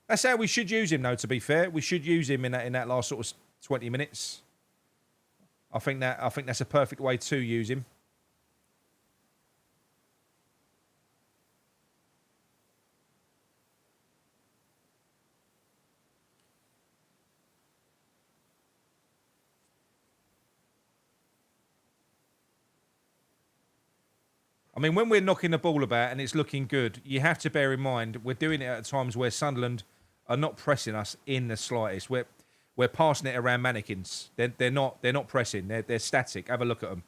That's how we should use him, though, to be fair. We should use him in that last sort of 20 minutes. I think that's a perfect way to use him. I mean, when we're knocking the ball about and it's looking good, you have to bear in mind we're doing it at times where Sunderland are not pressing us in the slightest. We're passing it around mannequins. They're not pressing. They're static. Have a look at them.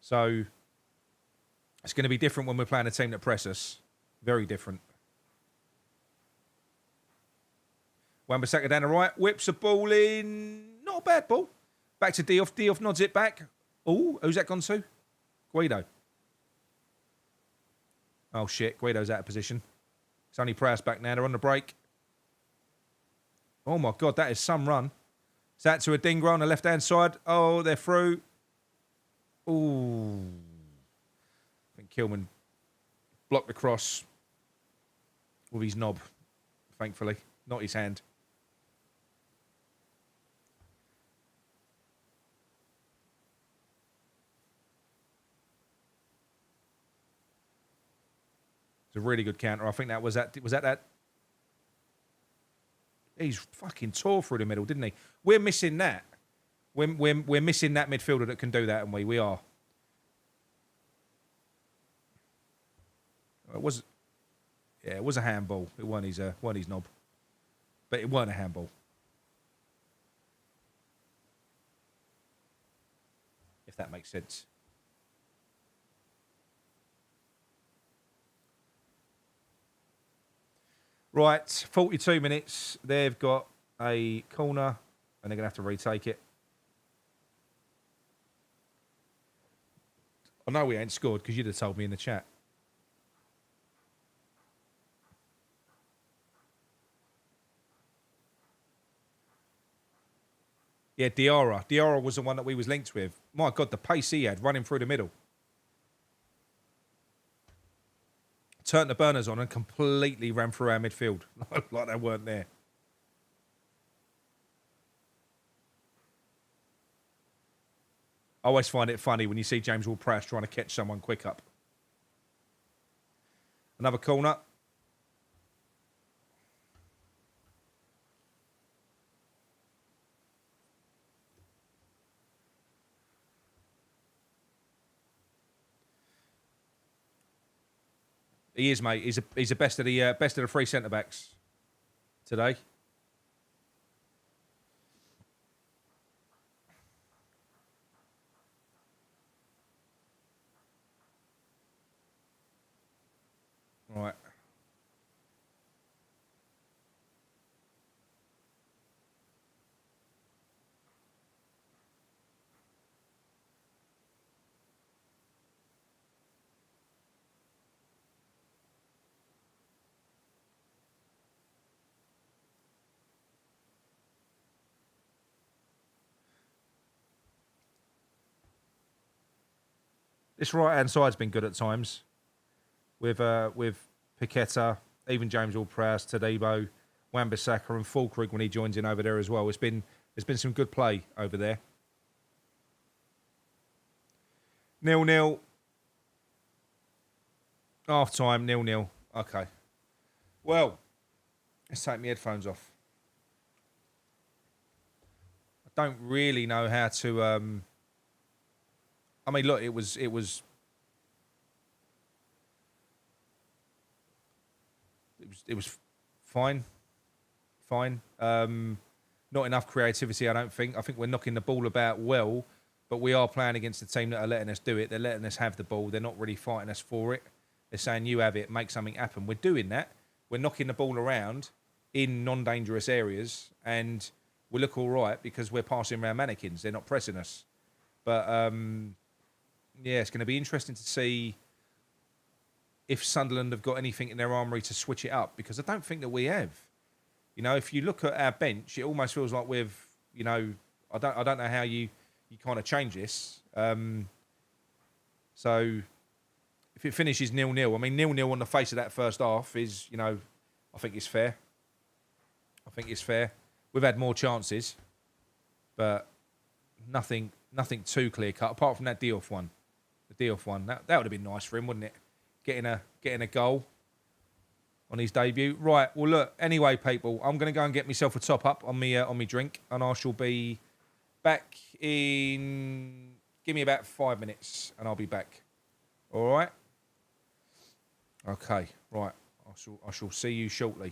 So it's going to be different when we're playing a team that press us. Very different. Wan-Bissaka down the right, whips a ball in. Not a bad ball. Back to Diouf. Diouf nods it back. Oh, who's that gone to? Guido. Oh, shit. Guido's out of position. It's only Prowse back now. They're on the break. Oh, my God. That is some run. It's out to Adingra on the left-hand side. Oh, they're through. Ooh. I think Kilman blocked the cross with his knob, thankfully. Not his hand. It's a really good counter. I think that was that. He's fucking tore through the middle, didn't he? We're missing that. We're missing that midfielder that can do that, and we are. was, yeah, it was a handball. It weren't his knob, but it weren't a handball. If that makes sense. Right, 42 minutes. They've got a corner, and they're going to have to retake it. I know we ain't scored because you'd have told me in the chat. Yeah, Diarra. Diarra was the one that we was linked with. My God, the pace he had running through the middle. Turned the burners on and completely ran through our midfield like they weren't there. I always find it funny when you see James Ward-Prowse trying to catch someone quick up. Another corner. He is, mate. He's the best of the three centre backs today. Right. This right-hand side's been good at times. With Paqueta, even James Ward-Prowse, Tadebo, Wan-Bissaka and Fulkrug when he joins in over there as well. There's been some good play over there. 0-0. Half time, 0-0. Okay. Well, let's take my headphones off. I don't really know how to. I mean, look, it was fine. Not enough creativity, I don't think. I think we're knocking the ball about well, but we are playing against a team that are letting us do it. They're letting us have the ball. They're not really fighting us for it. They're saying, you have it, make something happen. We're doing that. We're knocking the ball around in non-dangerous areas, and we look all right because we're passing around mannequins. They're not pressing us. But, yeah, it's going to be interesting to see if Sunderland have got anything in their armoury to switch it up, because I don't think that we have. You know, if you look at our bench, it almost feels like we've, you know, I don't know how you kind of change this. So if it finishes 0-0, I mean 0-0 on the face of that first half is, you know, I think it's fair. We've had more chances, but nothing too clear cut apart from that Diouf one. The Diouf one that would have been nice for him, wouldn't it? Getting a goal on his debut. Right, well, look, anyway, people, I'm going to go and get myself a top-up on me drink, and I shall be back in... Give me about 5 minutes, and I'll be back. All right? Okay, right. I shall see you shortly.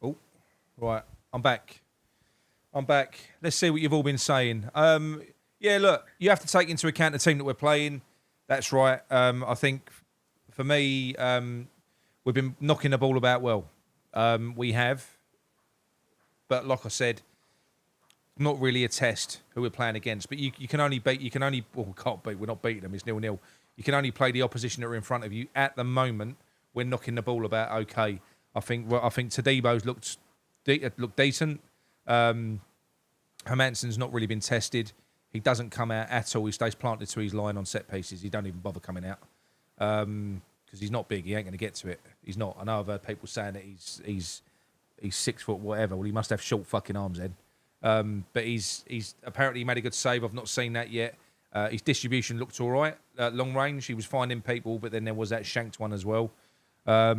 Oh, right. I'm back. Let's see what you've all been saying. Yeah, look, you have to take into account the team that we're playing. That's right. I think for me, we've been knocking the ball about well. We have. But like I said, not really a test who we're playing against. But you can only beat, well, we can't beat, we're not beating them, it's 0-0. You can only play the opposition that are in front of you. At the moment, we're knocking the ball about okay. I think Tadebo's looked decent. Hermansen's not really been tested. He doesn't come out at all. He stays planted to his line on set pieces. He don't even bother coming out because he's not big. He ain't going to get to it. He's not. I know I've heard people saying that he's 6 foot whatever. Well, he must have short fucking arms then. But he's apparently made a good save. I've not seen that yet. His distribution looked all right. Long range, he was finding people, but then there was that shanked one as well. I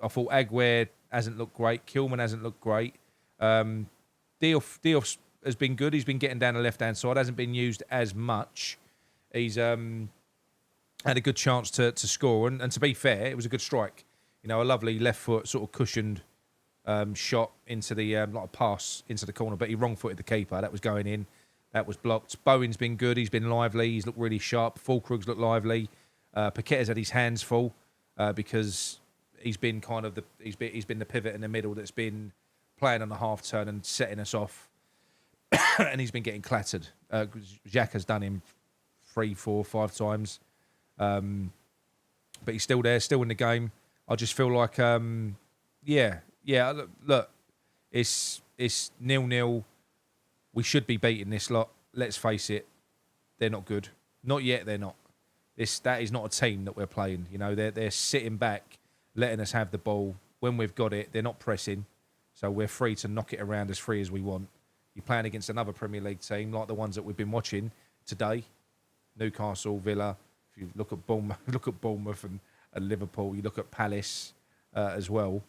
thought Aguirre hasn't looked great. Kilman hasn't looked great. Diouf has been good. He's been getting down the left-hand side. Hasn't been used as much. He's had a good chance to score. And to be fair, it was a good strike. You know, a lovely left foot sort of cushioned shot into the like a pass into the corner. But he wrong-footed the keeper. That was going in. That was blocked. Bowen's been good. He's been lively. He's looked really sharp. Fulkrug's looked lively. Paqueta's had his hands full because he's been kind of he's been the pivot in the middle that's been playing on the half turn and setting us off. And he's been getting clattered. Jacques has done him 3, 4, 5 times. But he's still there, still in the game. I just feel like, look, it's 0-0. We should be beating this lot. Let's face it, they're not good. Not yet, they're not. That is not a team that we're playing. You know, they're sitting back, letting us have the ball. When we've got it, they're not pressing. So we're free to knock it around as free as we want. You're playing against another Premier League team like the ones that we've been watching today, Newcastle, Villa. If you look at Bournemouth and Liverpool, you look at Palace as well.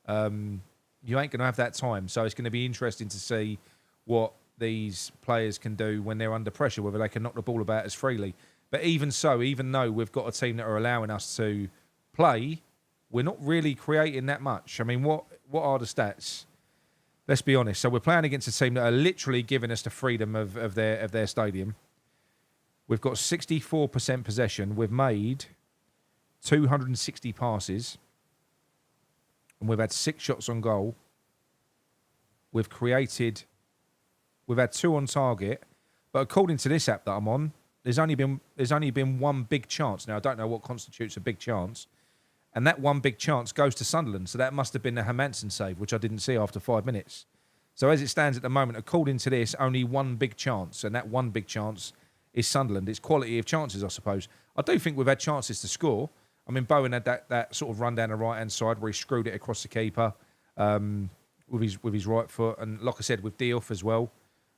You ain't going to have that time. So it's going to be interesting to see what these players can do when they're under pressure, whether they can knock the ball about as freely. But even so, even though we've got a team that are allowing us to play, we're not really creating that much. I mean, what are the stats? Let's be honest. So we're playing against a team that are literally giving us the freedom of their stadium. We've got 64% possession. We've made 260 passes. And we've had 6 shots on goal. We've had 2 on target. But according to this app that I'm on, there's only been one big chance. Now, I don't know what constitutes a big chance. And that one big chance goes to Sunderland. So that must have been a Hermansen save, which I didn't see after 5 minutes. So as it stands at the moment, according to this, only one big chance. And that one big chance is Sunderland. It's quality of chances, I suppose. I do think we've had chances to score. I mean, Bowen had that sort of run down the right-hand side where he screwed it across the keeper with his right foot. And like I said, with Diouf as well.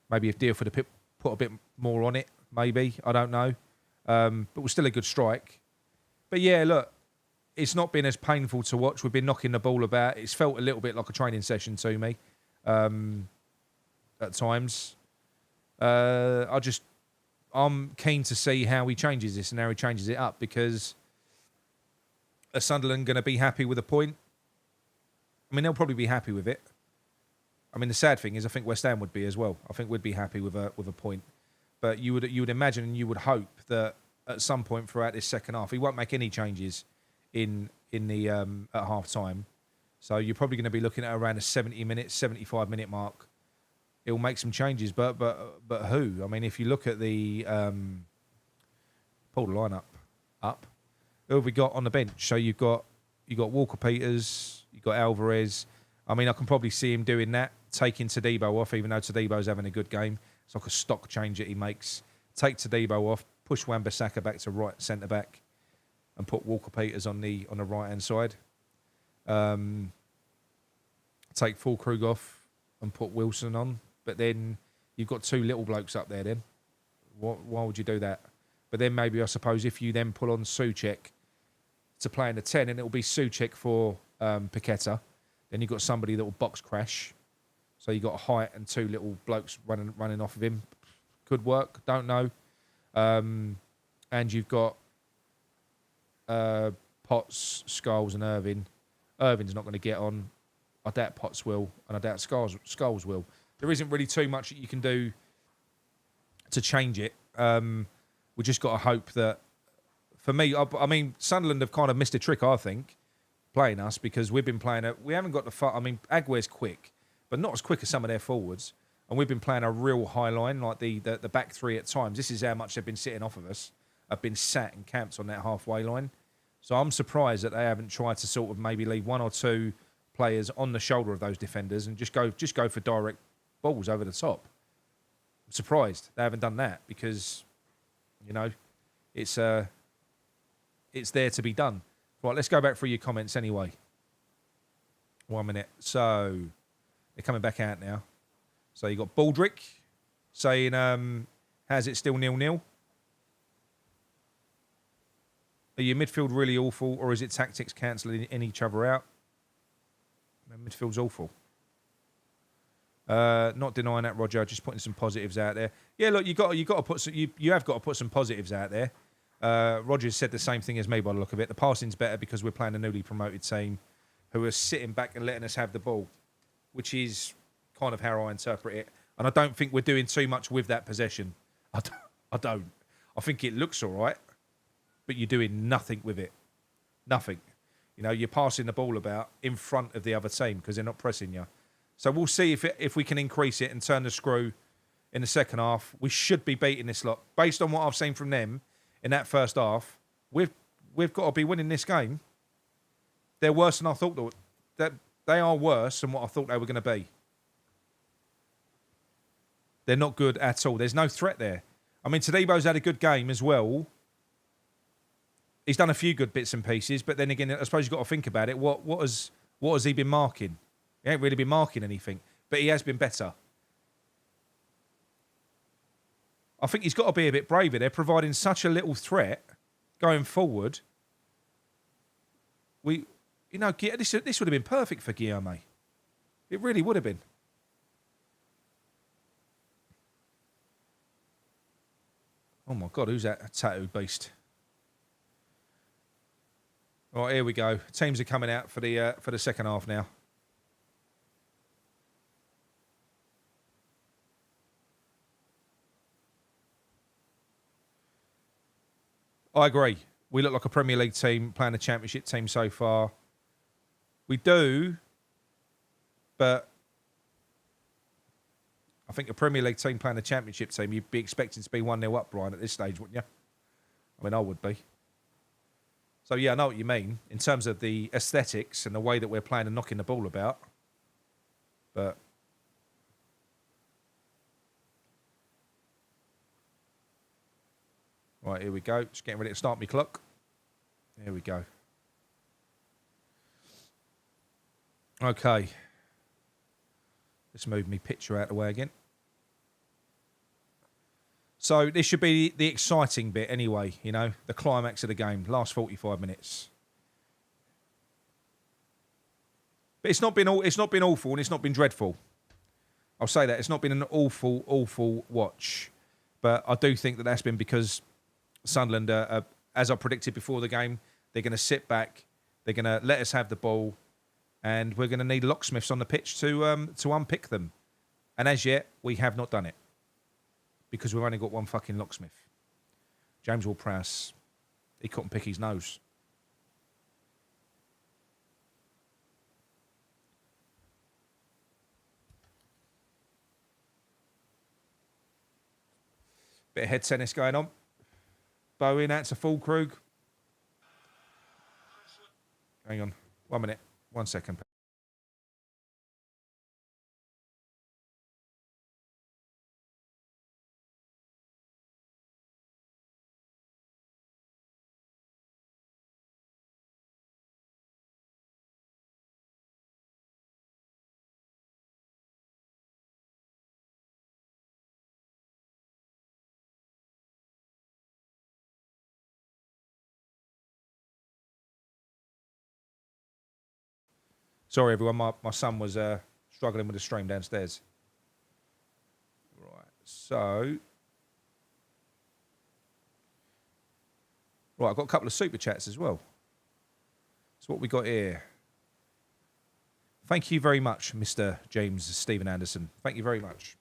Maybe if Diouf would have put a bit more on it, maybe. I don't know. But it was still a good strike. But yeah, look. It's not been as painful to watch. We've been knocking the ball about. It's felt a little bit like a training session to me at times. I'm keen to see how he changes this and how he changes it up because are Sunderland going to be happy with a point? I mean, they'll probably be happy with it. I mean, the sad thing is I think West Ham would be as well. I think we'd be happy with a point. But you would imagine and you would hope that at some point throughout this second half, he won't make any changes in the at half time. So you're probably going to be looking at around a 75-minute mark. It'll make some changes, but who? I mean, if you look at the pull the lineup up, who have we got on the bench? So you got Walker Peters, you got Alvarez. I mean, I can probably see him doing that, taking Tadebo off, even though Tadebo's having a good game. It's like a stock change that he makes. Take Tadebo off, push Wan-Bissaka back to right centre back. And put Walker Peters on the right hand side. Take Fulkrug off and put Wilson on. But then you've got 2 little blokes up there. Then why would you do that? But then maybe I suppose if you then pull on Souček to play in the 10, and it'll be Souček for Paqueta. Then you've got somebody that will box crash. So you've got height and 2 little blokes running off of him. Could work. Don't know. And you've got Potts, Scholes and Irving. Irving's not going to get on. I doubt Potts will, and I doubt Skulls will. There isn't really too much that you can do to change it. We just got to hope that, for me, I mean, Sunderland have kind of missed a trick, I think, playing us, because we've been playing we haven't got the I mean, Aguirre's quick, but not as quick as some of their forwards. And we've been playing a real high line, like the back three at times. This is how much they've been sitting off of us. Have been sat and camped on that halfway line. So I'm surprised that they haven't tried to sort of maybe leave one or two players on the shoulder of those defenders and just go for direct balls over the top. I'm surprised they haven't done that, because, you know, it's there to be done. Right, let's go back through your comments anyway. 1 minute. So they're coming back out now. So you got Baldrick saying, how's it still 0-0? Are your midfield really awful, or is it tactics cancelling each other out? Midfield's awful. Not denying that, Roger. Just putting some positives out there. Yeah, look, you got to put some, you have got to put some positives out there. Roger's said the same thing as me by the look of it. The passing's better because we're playing a newly promoted team who are sitting back and letting us have the ball, which is kind of how I interpret it. And I don't think we're doing too much with that possession. I don't. I think it looks all right, but you're doing nothing with it. Nothing. You know, you're passing the ball about in front of the other team because they're not pressing you. So we'll see if we can increase it and turn the screw in the second half. We should be beating this lot. Based on what I've seen from them in that first half, we've got to be winning this game. They're worse than I thought that they are worse than what I thought they were going to be. They're not good at all. There's no threat there. I mean, Tadebo's had a good game as well. He's done a few good bits and pieces, but then again, I suppose you've got to think about it. What has he been marking? He ain't really been marking anything, but he has been better. I think he's got to be a bit braver. They're providing such a little threat going forward. This would have been perfect for Guillaume. It really would have been. Oh my God, who's that tattooed beast? All right, here we go. Teams are coming out for the second half now. I agree. We look like a Premier League team playing a Championship team so far. We do, but I think a Premier League team playing a Championship team, you'd be expecting to be 1-0 up, Brian, at this stage, wouldn't you? I mean, I would be. So, yeah, I know what you mean in terms of the aesthetics and the way that we're playing and knocking the ball about. But right, here we go. Just getting ready to start my clock. Here we go. Okay. Let's move my picture out of the way again. So this should be the exciting bit anyway, you know, the climax of the game, last 45 minutes. But it's not been awful and it's not been dreadful. I'll say that. It's not been an awful watch. But I do think that that's been because Sunderland, as I predicted before the game, they're going to sit back, they're going to let us have the ball, and we're going to need locksmiths on the pitch to unpick them. And as yet, we have not done it. Because we've only got one fucking locksmith. James Ward-Prowse, he couldn't pick his nose. Bit of head tennis going on. Bowen out to Fulkrug. Hang on. 1 minute. 1 second. Sorry, everyone. My son was struggling with the stream downstairs. Right. So, right, I've got a couple of super chats as well. So what we got here? Thank you very much, Mr. James Stephen Anderson. Thank you very much.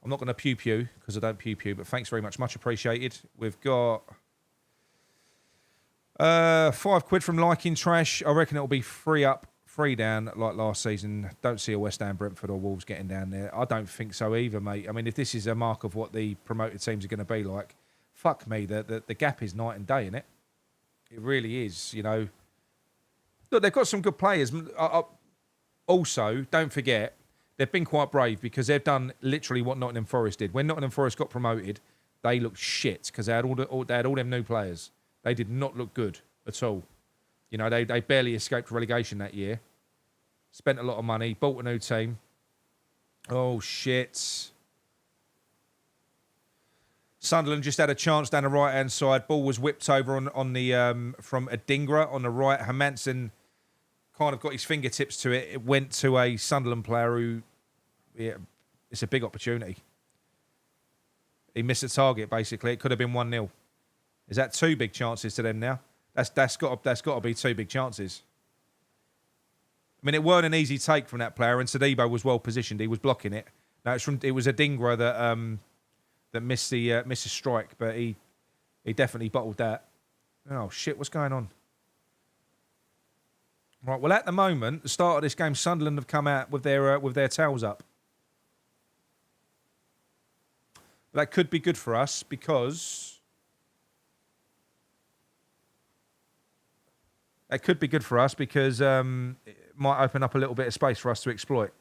I'm not going to pew because I don't pew, but thanks very much. Much appreciated. We've got £5 from Liking Trash. I reckon it'll be 3 up, 3 down like last season. Don't see a West Ham, Brentford or Wolves getting down there. I don't think so either, mate. I mean, if this is a mark of what the promoted teams are going to be like, fuck me, the gap is night and day, innit? It really is, you know. Look, they've got some good players. Also, don't forget, they've been quite brave because they've done literally what Nottingham Forest did. When Nottingham Forest got promoted, they looked shit because they had all them new players. They did not look good at all. You know, they barely escaped relegation that year. Spent a lot of money, bought a new team. Oh, shit. Sunderland just had a chance down the right-hand side. Ball was whipped over on the from Adingra on the right. Hermansen kind of got his fingertips to it. It went to a Sunderland player who, yeah, it's a big opportunity. He missed the target, basically. It could have been 1-0. Is that 2 big chances to them now? That's got to be 2 big chances. I mean, it weren't an easy take from that player, and Sadibo was well positioned. He was blocking it. No, it was Adingra that missed the strike, but he definitely bottled that. Oh shit! What's going on? Right. Well, at the moment, the start of this game, Sunderland have come out with their tails up. But that could be good for us because it might open up a little bit of space for us to exploit.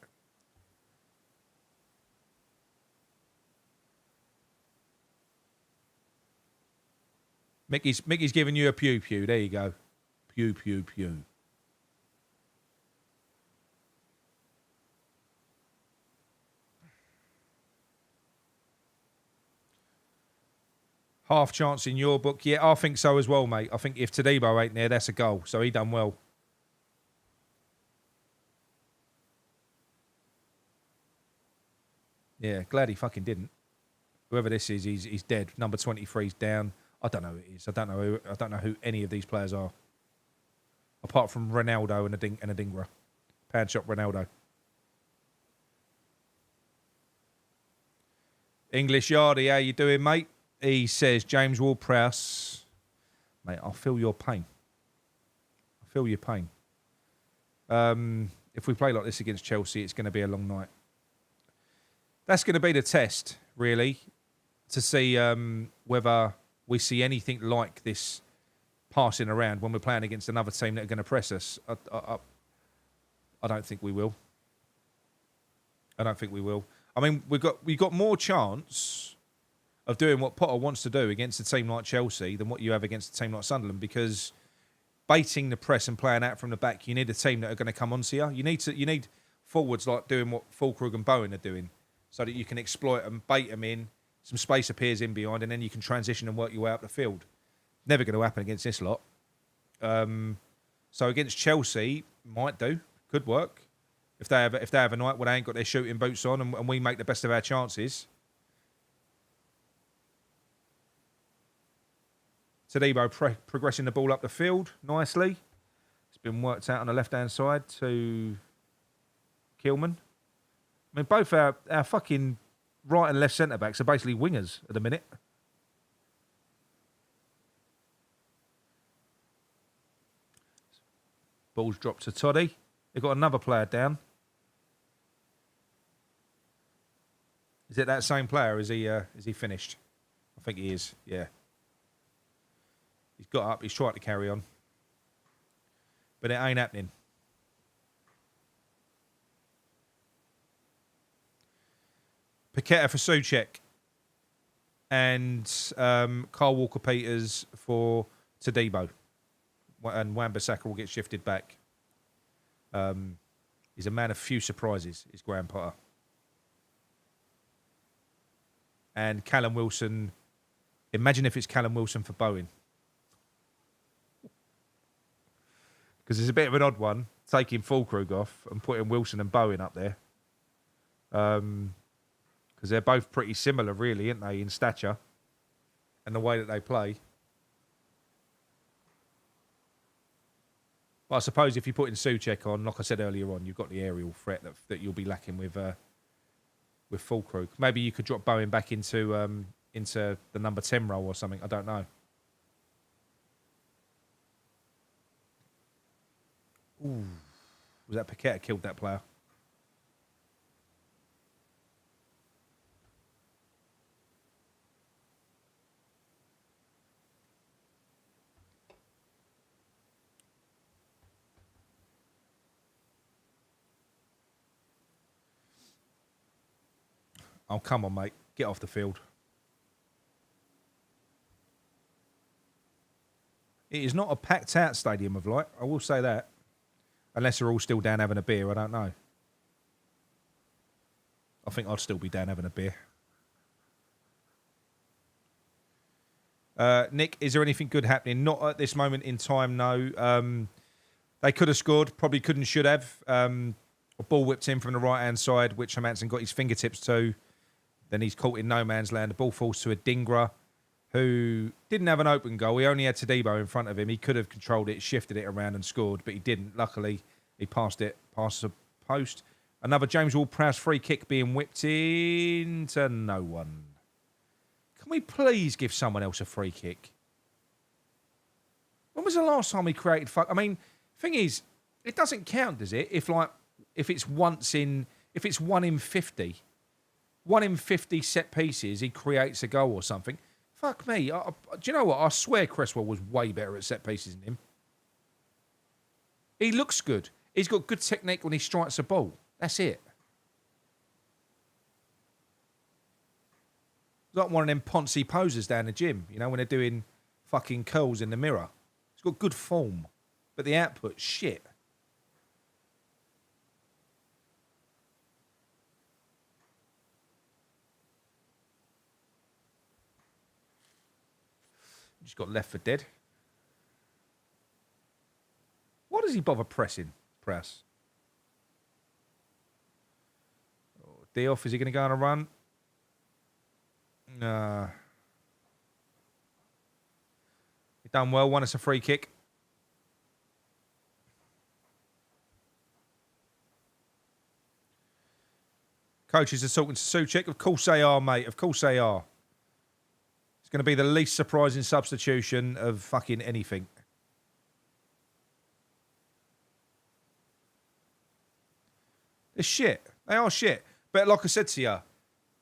Mickey's giving you a pew. There you go. Pew. Half chance in your book. Yeah, I think so as well, mate. I think if Tadibo ain't there, that's a goal. So he done well. Yeah, glad he fucking didn't. Whoever this is, he's dead. Number 23's down. I don't know who it is. I don't know who any of these players are. Apart from Ronaldo and Adingra. Pound shop Ronaldo. English Yardy, how you doing, mate? He says, James Ward-Prowse. Mate, I feel your pain. If we play like this against Chelsea, it's going to be a long night. That's going to be the test, really, to see whether we see anything like this passing around when we're playing against another team that are going to press us. I don't think we will. I mean, we've got more chance of doing what Potter wants to do against a team like Chelsea than what you have against a team like Sunderland, because baiting the press and playing out from the back, you need a team that are going to come onto you. You need forwards like doing what Fulkrug and Bowen are doing, so that you can exploit them, bait them in, some space appears in behind, and then you can transition and work your way up the field. Never going to happen against this lot. So against Chelsea, could work. If they have a night where they ain't got their shooting boots on and we make the best of our chances. Tadibo progressing the ball up the field nicely. It's been worked out on the left-hand side to Kilman. I mean, both our fucking right and left centre-backs are basically wingers at the minute. Ball's dropped to Toddy. They've got another player down. Is it that same player? Is he finished? I think he is, yeah. He's got up. He's tried to carry on. But it ain't happening. Paqueta for Souček. And Carl Walker-Peters for Tadibo. And Wan-Bissaka will get shifted back. He's a man of few surprises, is Graham Potter. And Callum Wilson. Imagine if it's Callum Wilson for Bowen. Because it's a bit of an odd one, taking Fulkrug off and putting Wilson and Bowen up there. Because they're both pretty similar, really, aren't they, in stature and the way that they play. But I suppose if you put in Souček on, like I said earlier on, you've got the aerial threat that you'll be lacking with Fulkrug. Maybe you could drop Bowen back into the number 10 role or something. I don't know. Ooh, was that Paqueta killed that player? Oh, come on, mate. Get off the field. It is not a packed-out Stadium of Light. I will say that. Unless they're all still down having a beer. I don't know. I think I'd still be down having a beer. Nick, is there anything good happening? Not at this moment in time, no. They could have scored. Probably couldn't, should have. A ball whipped in from the right-hand side, which Hermansen got his fingertips to. Then he's caught in no man's land. The ball falls to a Dingra, who didn't have an open goal. He only had Todibo in front of him. He could have controlled it, shifted it around and scored, but he didn't. Luckily, he passed it past the post. Another James Ward-Prowse free kick being whipped into no one. Can we please give someone else a free kick? When was the last time we created I mean, thing is, it doesn't count, does it? If it's 1 in 50. 1 in 50 set pieces, he creates a goal or something. Fuck me. Do you know what? I swear Cresswell was way better at set pieces than him. He looks good. He's got good technique when he strikes a ball. That's it. Like one of them Ponzi posers down the gym, you know, when they're doing fucking curls in the mirror. He's got good form, but the output's shit. Just got left for dead. Why does he bother pressing, Press? Oh, Diouf, is he going to go on a run? Nah. He done well. Won us a free kick. Coaches are talking to Souček. Of course they are, mate. Of course they are. It's going to be the least surprising substitution of fucking anything. They're shit. They are shit. But like I said to you,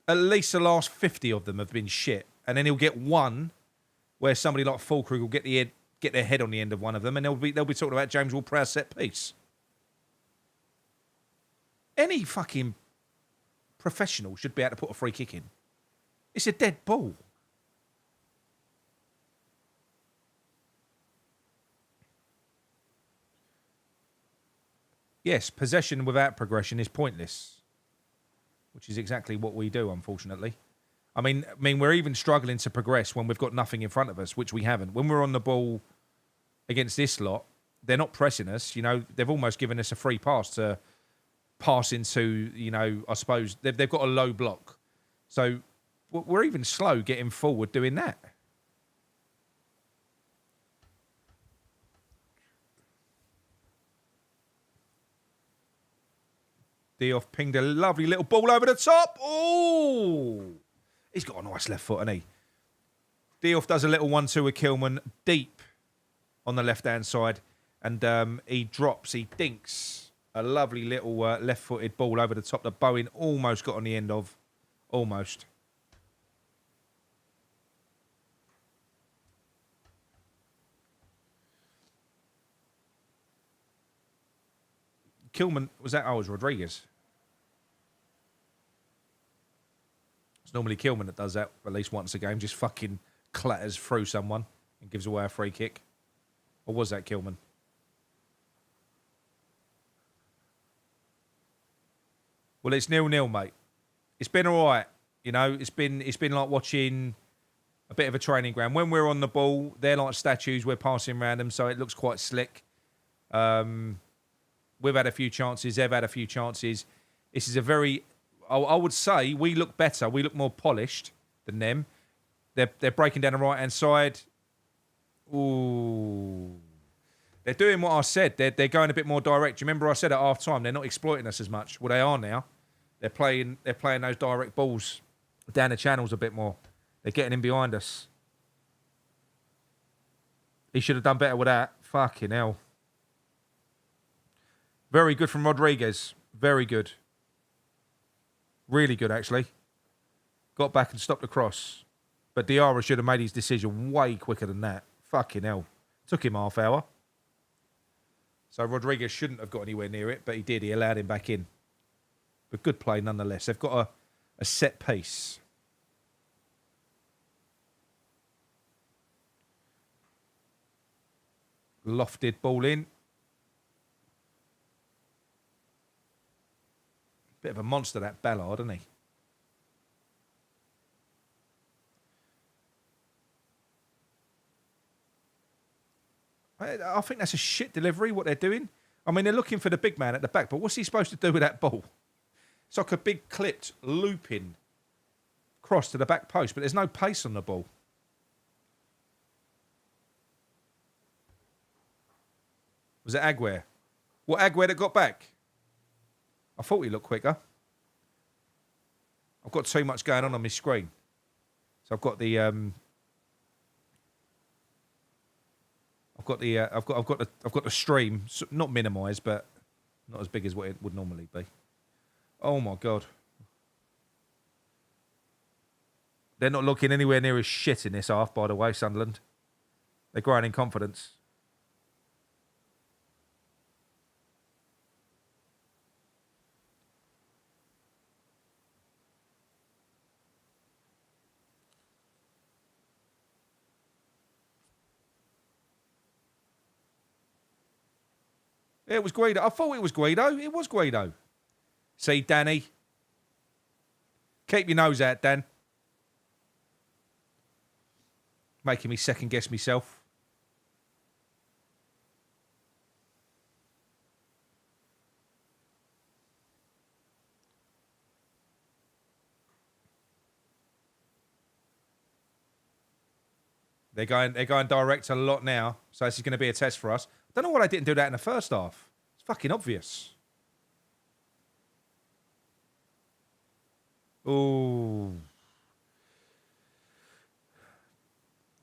at least the last 50 of them have been shit. And then he'll get one where somebody like Fulkrug will get their head on the end of one of them, and they'll be talking about James Ward-Prowse set piece. Any fucking professional should be able to put a free kick in. It's a dead ball. Yes, possession without progression is pointless, which is exactly what we do, unfortunately. I mean, we're even struggling to progress when we've got nothing in front of us, which we haven't. When we're on the ball against this lot, they're not pressing us. You know, they've almost given us a free pass to pass into, you know, I suppose they've got a low block. So we're even slow getting forward doing that. Diouf pinged a lovely little ball over the top. Oh! He's got a nice left foot, hasn't he? Diouf does a little 1-2 with Kilman deep on the left-hand side. And he dinks a lovely little left-footed ball over the top that Bowen almost got on the end of. Almost. Kilman, was that? Oh, it was Rodriguez. It's normally Kilman that does that at least once a game, just fucking clatters through someone and gives away a free kick. Or was that Kilman? Well, it's 0-0, mate. It's been all right. You know, it's been like watching a bit of a training ground. When we're on the ball, they're like statues. We're passing around them, so it looks quite slick. We've had a few chances. They've had a few chances. This is a very... I would say we look better. We look more polished than them. They're breaking down the right-hand side. Ooh. They're doing what I said. They're going a bit more direct. Do you remember I said at half time they're not exploiting us as much? Well, they are now. They're playing those direct balls down the channels a bit more. They're getting in behind us. He should have done better with that. Fucking hell. Very good from Rodriguez. Very good. Really good, actually. Got back and stopped the cross. But Diarra should have made his decision way quicker than that. Fucking hell. Took him half hour. So Rodriguez shouldn't have got anywhere near it, but he did. He allowed him back in. But good play nonetheless. They've got a set piece. Lofted ball in. Bit of a monster, that Ballard, isn't he? I think that's a shit delivery, what they're doing. I mean, they're looking for the big man at the back, but what's he supposed to do with that ball? It's like a big clipped, looping cross to the back post, but there's no pace on the ball. Was it Aguirre? What, Aguirre that got back? I thought he looked quicker. I've got too much going on my screen. So I've got the I've got the stream not minimised, but not as big as what it would normally be. Oh my god. They're not looking anywhere near as shit in this half, by the way, Sunderland. They're growing in confidence. It was Guido. I thought it was Guido. It was Guido. See, Danny. Keep your nose out, Dan. Making me second guess myself. They're going direct a lot now, so this is going to be a test for us. I don't know why they didn't do that in the first half. It's fucking obvious. Ooh.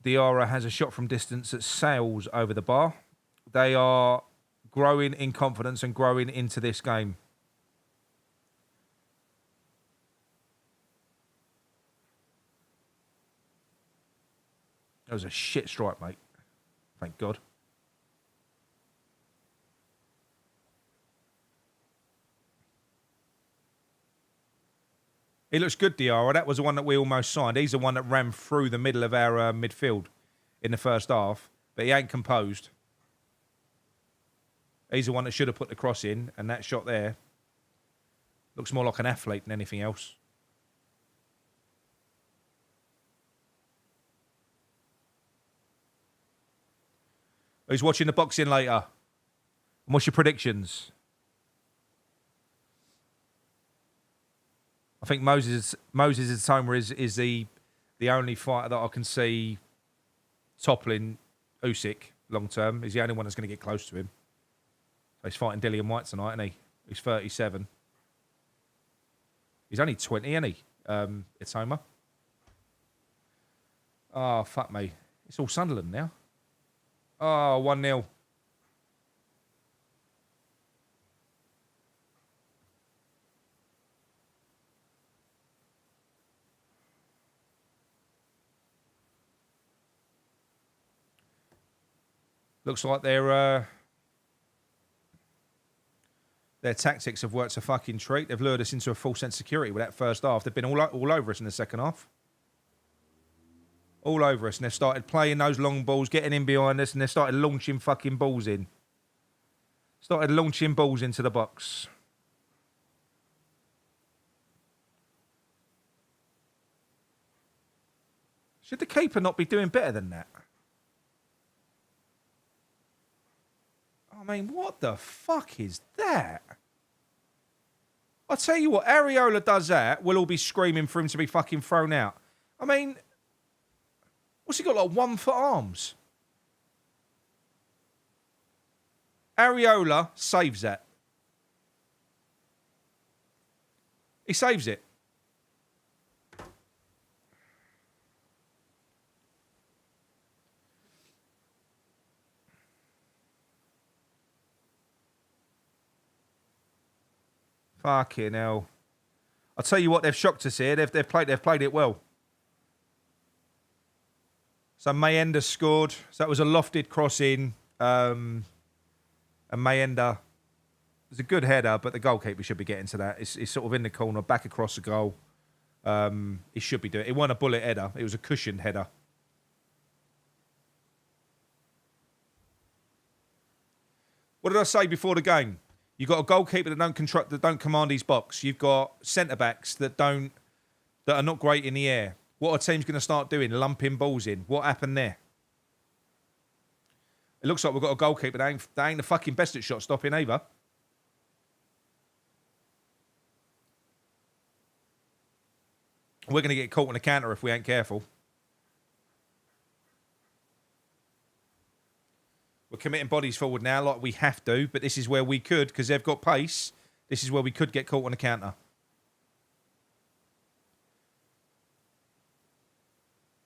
Diarra has a shot from distance that sails over the bar. They are growing in confidence and growing into this game. That was a shit strike, mate. Thank God. He looks good, Diarra. That was the one that we almost signed. He's the one that ran through the middle of our midfield in the first half. But he ain't composed. He's the one that should have put the cross in. And that shot there looks more like an athlete than anything else. Who's watching the boxing later? And what's your predictions? I think Moses Atoma is the only fighter that I can see toppling Usyk long term. He's the only one that's going to get close to him. So he's fighting Dillian White tonight, isn't he? He's 37. He's only 20, isn't he? Atoma. Oh, fuck me. It's all Sunderland now. Oh, 1-0. Looks like their tactics have worked a fucking treat. They've lured us into a false sense of security with that first half. They've been all over us in the second half. All over us. And they've started playing those long balls, getting in behind us, and they've started launching fucking balls in. Started launching balls into the box. Should the keeper not be doing better than that? I mean, what the fuck is that? I'll tell you what, Areola does that, we'll all be screaming for him to be fucking thrown out. I mean, what's he got, like 1 foot arms? Areola saves that. He saves it. Fucking hell. I'll tell you what, they've shocked us here. They've played it well. So Mayenda scored. So that was a lofted cross in. And Mayenda, it was a good header, but the goalkeeper should be getting to that. It's sort of in the corner, back across the goal. He should be doing it. It wasn't a bullet header. It was a cushioned header. What did I say before the game? You've got a goalkeeper that don't command his box. You've got centre backs that are not great in the air. What are teams going to start doing? Lumping balls in. What happened there? It looks like we've got a goalkeeper that ain't the fucking best at shot stopping either. We're going to get caught on a counter if we ain't careful. We're committing bodies forward now like we have to, but this is where we could, because they've got pace, this is where we could get caught on a counter.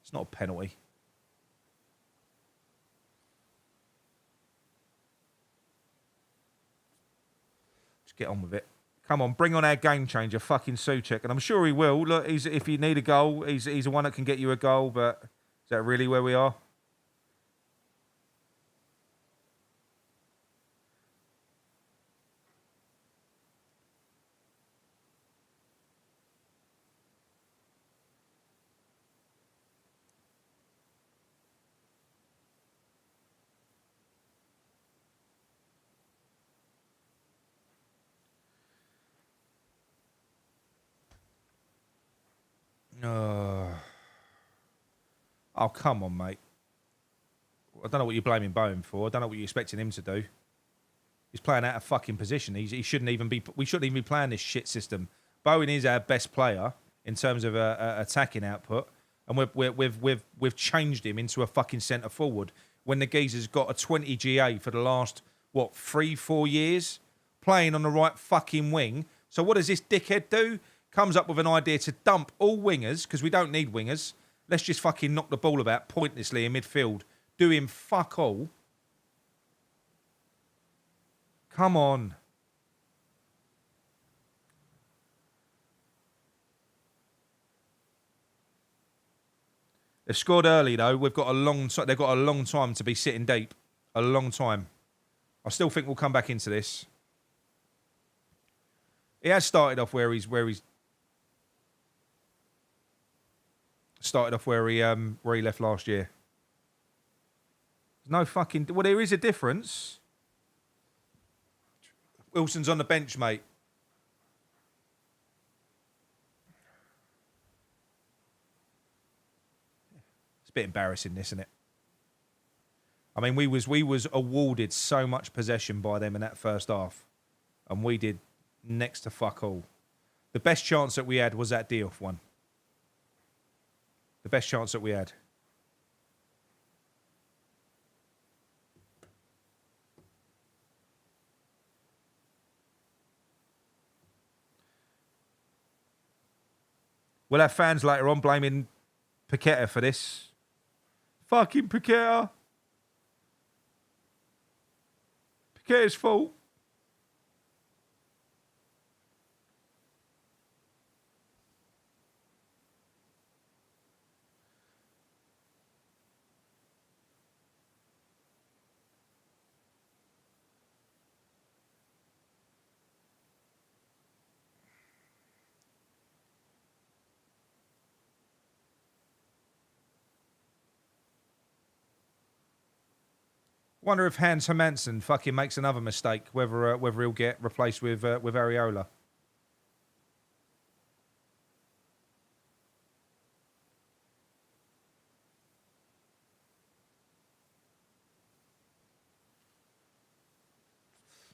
It's not a penalty. Just get on with it. Come on, bring on our game changer, fucking Souček. And I'm sure he will. Look, if you need a goal, he's the one that can get you a goal, but is that really where we are? Oh, come on, mate. I don't know what you're blaming Bowen for. I don't know what you're expecting him to do. He's playing out of fucking position. He shouldn't even be. We shouldn't even be playing this shit system. Bowen is our best player in terms of attacking output, and we've changed him into a fucking centre forward when the geezer's got a 20 GA for the last 3-4 years playing on the right fucking wing. So what does this dickhead do? Comes up with an idea to dump all wingers, because we don't need wingers. Let's just fucking knock the ball about pointlessly in midfield. Doing fuck all. Come on. They've scored early, though. They've got a long time to be sitting deep. A long time. I still think we'll come back into this. He has started off where he's started off where he left last year. There's no fucking... Well, there is a difference. Wilson's on the bench, mate. It's a bit embarrassing, this, isn't it? I mean, we was awarded so much possession by them in that first half, and we did next to fuck all. The best chance that we had was that Diouf one. The best chance that we had. We'll have fans later on blaming Paqueta for this. Fucking Paqueta. Paqueta's fault. Wonder if Hans Hermansen fucking makes another mistake, whether he'll get replaced with Areola.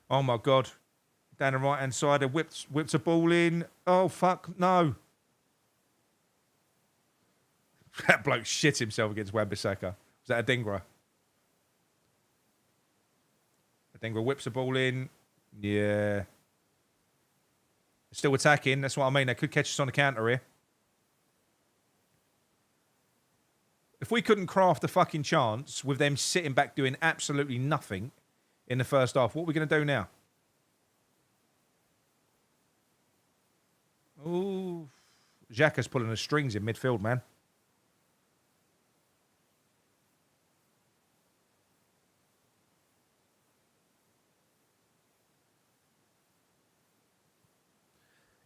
Oh my God! Down the right hand side, whips a ball in. Oh fuck no! That bloke shit himself against Wan-Bissaka. Was that a Dingra? Denver whips the ball in. Yeah. Still attacking. That's what I mean. They could catch us on the counter here. If we couldn't craft a fucking chance with them sitting back doing absolutely nothing in the first half, what are we going to do now? Ooh. Xhaka's pulling the strings in midfield, man.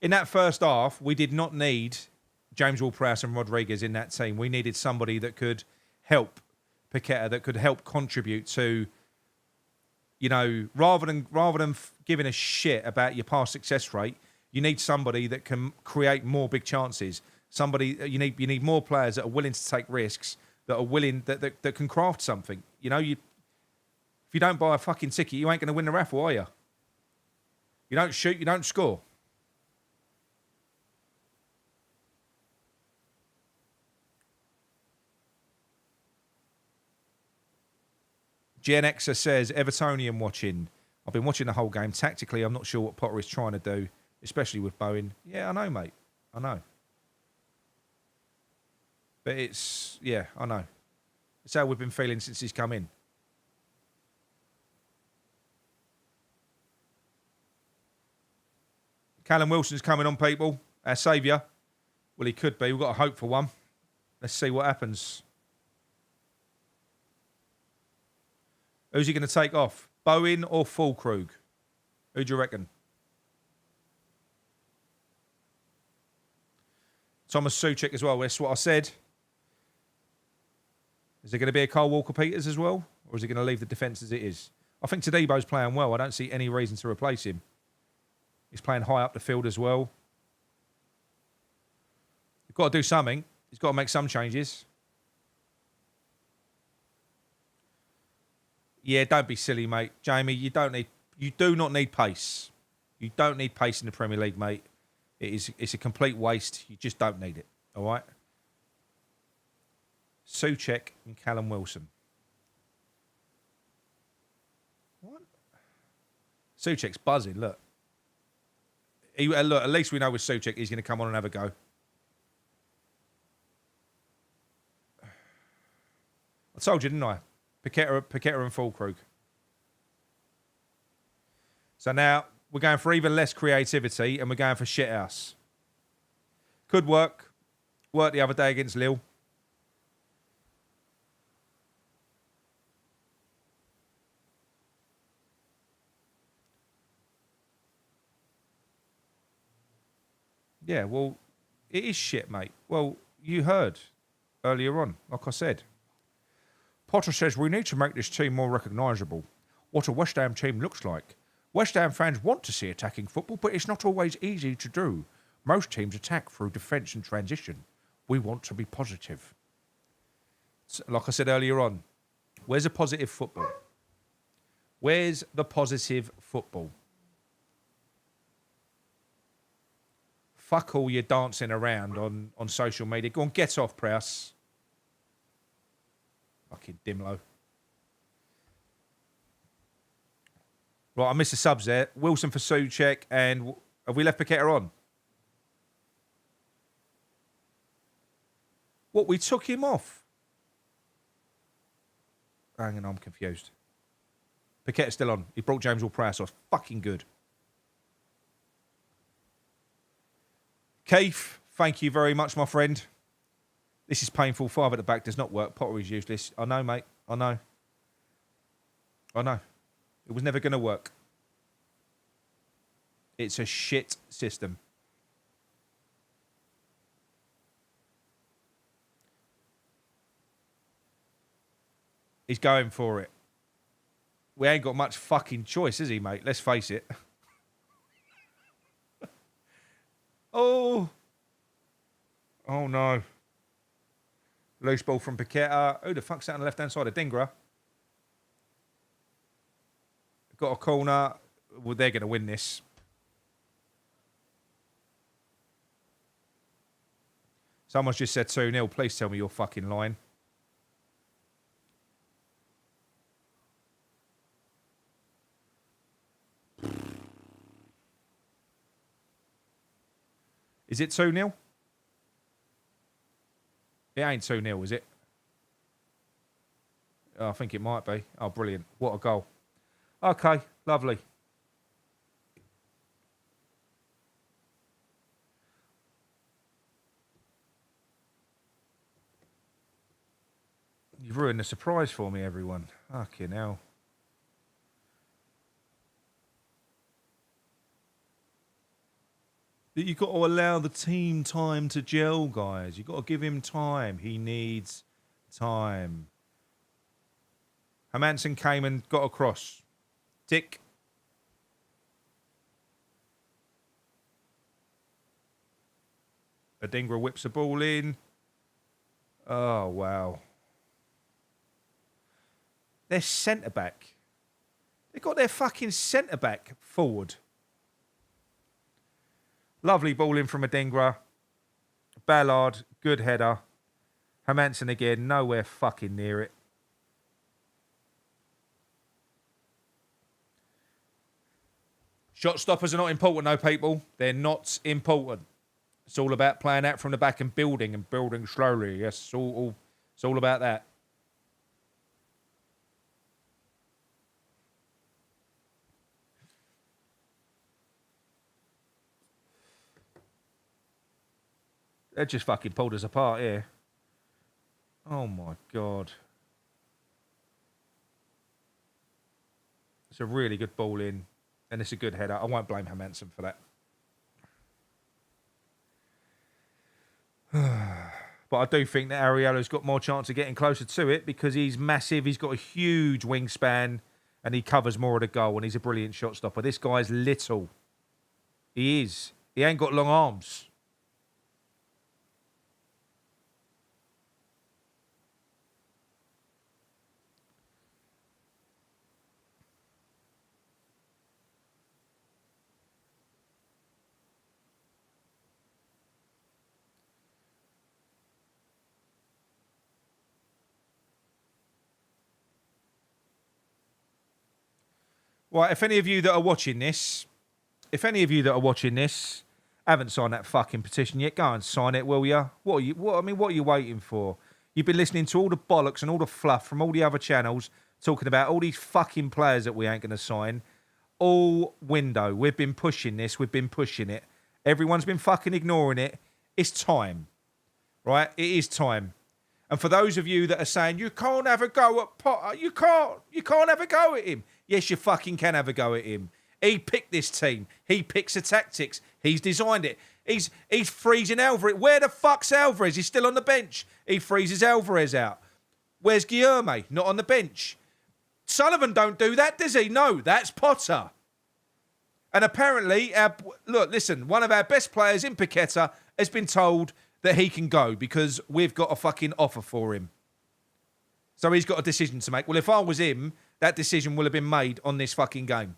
In that first half, we did not need James Ward-Prowse and Rodriguez in that team. We needed somebody that could help Paqueta, that could help contribute to, you know, rather than giving a shit about your past success rate, you need somebody that can create more big chances. Somebody you need more players that are willing to take risks, that are willing that can craft something. You know, if you don't buy a fucking ticket, you ain't going to win the raffle, are you? You don't shoot, you don't score. Gen Xer says, Evertonian watching. I've been watching the whole game. Tactically, I'm not sure what Potter is trying to do, especially with Bowen. Yeah, I know, mate. I know. But it's, yeah, I know. It's how we've been feeling since he's come in. Callum Wilson's coming on, people. Our saviour. Well, he could be. We've got to hope for one. Let's see what happens. Who's he going to take off? Bowen or Fulkrug? Who do you reckon? Thomas Souček as well. That's what I said. Is there going to be a Kyle Walker-Peters as well? Or is he going to leave the defence as it is? I think Tadebo's playing well. I don't see any reason to replace him. He's playing high up the field as well. You've got to do something. He's got to make some changes. Yeah, don't be silly, mate. Jamie, you do not need pace. You don't need pace in the Premier League, mate. It's a complete waste. You just don't need it. All right? Souček and Callum Wilson. What? Souček's buzzing, look. Look, at least we know with Souček he's going to come on and have a go. I told you, didn't I? Paqueta and Fulkrug. So now we're going for even less creativity and we're going for shithouse. Could work. Worked the other day against Lille. Yeah, well, it is shit, mate. Well, you heard earlier on, like I said. Potter says, we need to make this team more recognisable. What a West Ham team looks like. West Ham fans want to see attacking football, but it's not always easy to do. Most teams attack through defence and transition. We want to be positive. Like I said earlier on, where's the positive football? Where's the positive football? Fuck all your dancing around on social media. Go on, get off, Prowse. Fucking Dimlo. Right, I missed the subs there. Wilson for Souček, and have we left Paqueta on? What, we took him off? Hang on, I'm confused. Paqueta's still on. He brought James Ward-Prowse off. Fucking good. Keith, thank you very much, my friend. This is painful. 5 at the back does not work. Potter is useless. I know, mate. I know. I know. It was never going to work. It's a shit system. He's going for it. We ain't got much fucking choice, is he, mate? Let's face it. Oh. Oh, no. Loose ball from Paqueta. Who the fuck's that on the left-hand side of Dingra? Got a corner. Well, they're going to win this. Someone's just said 2-0. Please tell me you're fucking lying. Is it 2-0? It ain't 2-0, is it? Oh, I think it might be. Oh, brilliant. What a goal. Okay, lovely. You've ruined the surprise for me, everyone. Fucking hell. You've got to allow the team time to gel, guys. You've got to give him time. He needs time. Hermansen came and got across. Tick. Adingra whips the ball in. Oh, wow. Their centre-back. They got their fucking centre-back forward. Lovely ball in from Adingra. Ballard, good header. Hermansen again, nowhere fucking near it. Shot stoppers are not important, though, people. They're not important. It's all about playing out from the back and building slowly. Yes, it's all about that. They just fucking pulled us apart here. Oh, my God. It's a really good ball in. And it's a good header. I won't blame Hermansen for that. But I do think that Ariello's got more chance of getting closer to it because he's massive. He's got a huge wingspan and he covers more of the goal and he's a brilliant shot stopper. This guy's little. He is. He ain't got long arms. Right, if any of you that are watching this, haven't signed that fucking petition yet, go and sign it, will ya? What are you waiting for? You've been listening to all the bollocks and all the fluff from all the other channels talking about all these fucking players that we ain't going to sign. All window. We've been pushing this. We've been pushing it. Everyone's been fucking ignoring it. It's time. Right? It is time. And for those of you that are saying, you can't have a go at Potter, you can't have a go at him. Yes, you fucking can have a go at him. He picked this team. He picks the tactics. He's designed it. He's freezing Alvarez. Where the fuck's Alvarez? He's still on the bench. He freezes Alvarez out. Where's Guilherme? Not on the bench. Sullivan don't do that, does he? No, that's Potter. And apparently, one of our best players in Paqueta has been told that he can go because we've got a fucking offer for him. So he's got a decision to make. Well, if I was him, that decision will have been made on this fucking game.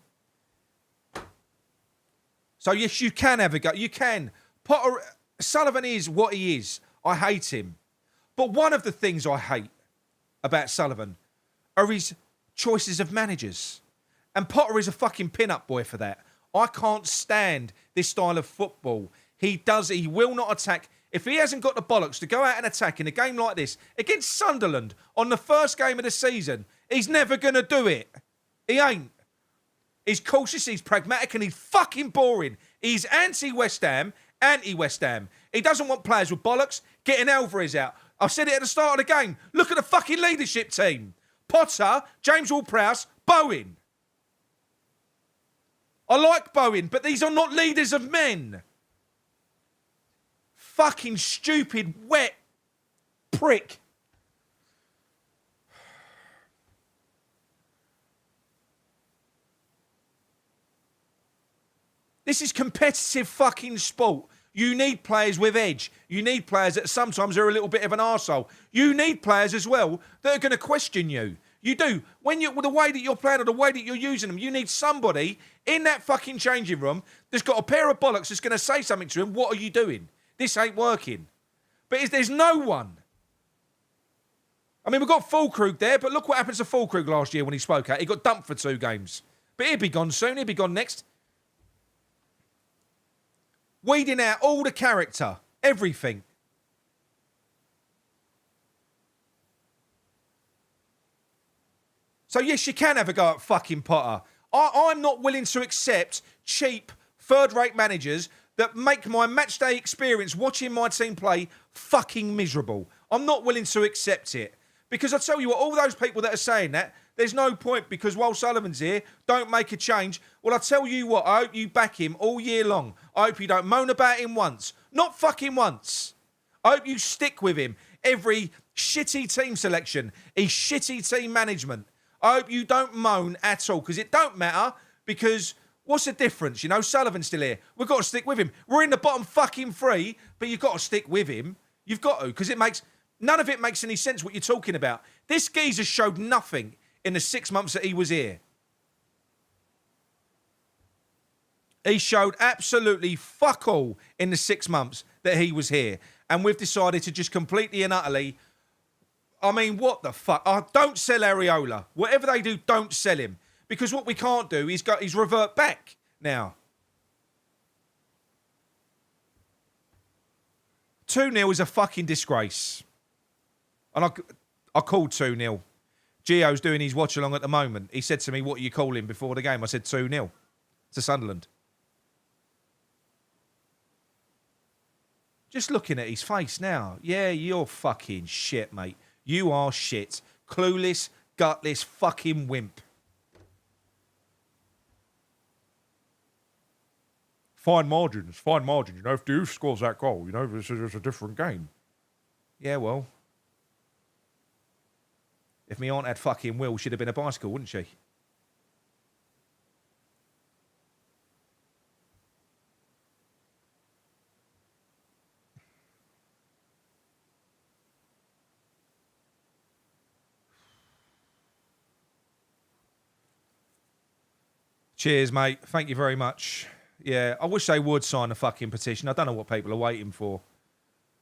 So, yes, you can have a go. You can. Sullivan is what he is. I hate him. But one of the things I hate about Sullivan are his choices of managers. And Potter is a fucking pin-up boy for that. I can't stand this style of football. He will not attack. If he hasn't got the bollocks to go out and attack in a game like this against Sunderland on the first game of the season, he's never going to do it. He ain't. He's cautious, he's pragmatic, and he's fucking boring. He's anti-West Ham. He doesn't want players with bollocks. Getting Alvarez out. I said it at the start of the game. Look at the fucking leadership team. Potter, James Ward-Prowse, Bowen. I like Bowen, but these are not leaders of men. Fucking stupid, wet prick. This is competitive fucking sport. You need players with edge. You need players that sometimes are a little bit of an arsehole. You need players as well that are going to question you. You do. With the way that you're playing or the way that you're using them, you need somebody in that fucking changing room that's got a pair of bollocks that's going to say something to him. What are you doing? This ain't working. But there's no one. I mean, we've got Fulkrug there, but look what happened to Fulkrug last year when he spoke out. He got dumped for 2 games. But he'll be gone soon. He'll be gone next. Weeding out all the character, everything. So, yes, you can have a go at fucking Potter. I'm not willing to accept cheap, third-rate managers that make my matchday experience watching my team play fucking miserable. I'm not willing to accept it. Because I tell you what, all those people that are saying that, there's no point because while Sullivan's here, don't make a change. Well, I tell you what, I hope you back him all year long. I hope you don't moan about him once. Not fucking once. I hope you stick with him. Every shitty team selection, his shitty team management. I hope you don't moan at all because it don't matter because what's the difference? You know, Sullivan's still here. We've got to stick with him. We're in the bottom fucking three, but you've got to stick with him. You've got to because none of it makes any sense what you're talking about. This geezer showed nothing in the 6 months that he was here. He showed absolutely fuck all in the 6 months that he was here. And we've decided to just completely and utterly... I mean, what the fuck? Don't sell Areola. Whatever they do, don't sell him. Because what we can't do is revert back now. 2-0 is a fucking disgrace. And I called 2-0. Gio's doing his watch-along at the moment. He said to me, what are you calling before the game? I said 2-0 to Sunderland. Just looking at his face now. Yeah, you're fucking shit, mate. You are shit. Clueless, gutless, fucking wimp. Fine margins. You know, if Diouf scores that goal, you know, this is a different game. Yeah, well. If me aunt had fucking will, she'd have been a bicycle, wouldn't she? Cheers, mate. Thank you very much. Yeah, I wish they would sign a fucking petition. I don't know what people are waiting for.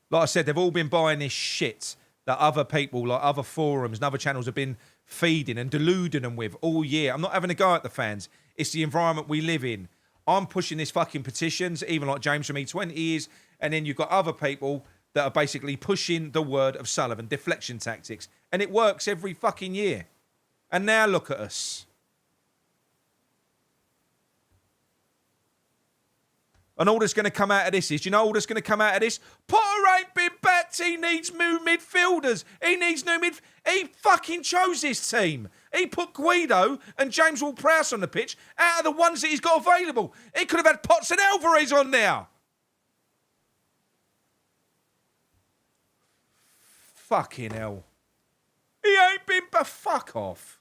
Like I said, they've all been buying this shit that other people, like other forums and other channels have been feeding and deluding them with all year. I'm not having a go at the fans. It's the environment we live in. I'm pushing this fucking petitions, even like James from E20 is, and then you've got other people that are basically pushing the word of Sullivan, deflection tactics. And it works every fucking year. And now look at us. And all that's going to come out of this is, you know all that's going to come out of this? Potter ain't been backed. He needs new midfielders. He needs new He fucking chose this team. He put Guido and James Ward-Prowse on the pitch out of the ones that he's got available. He could have had Potts and Alvarez on there. Fucking hell. He ain't been... Fuck off.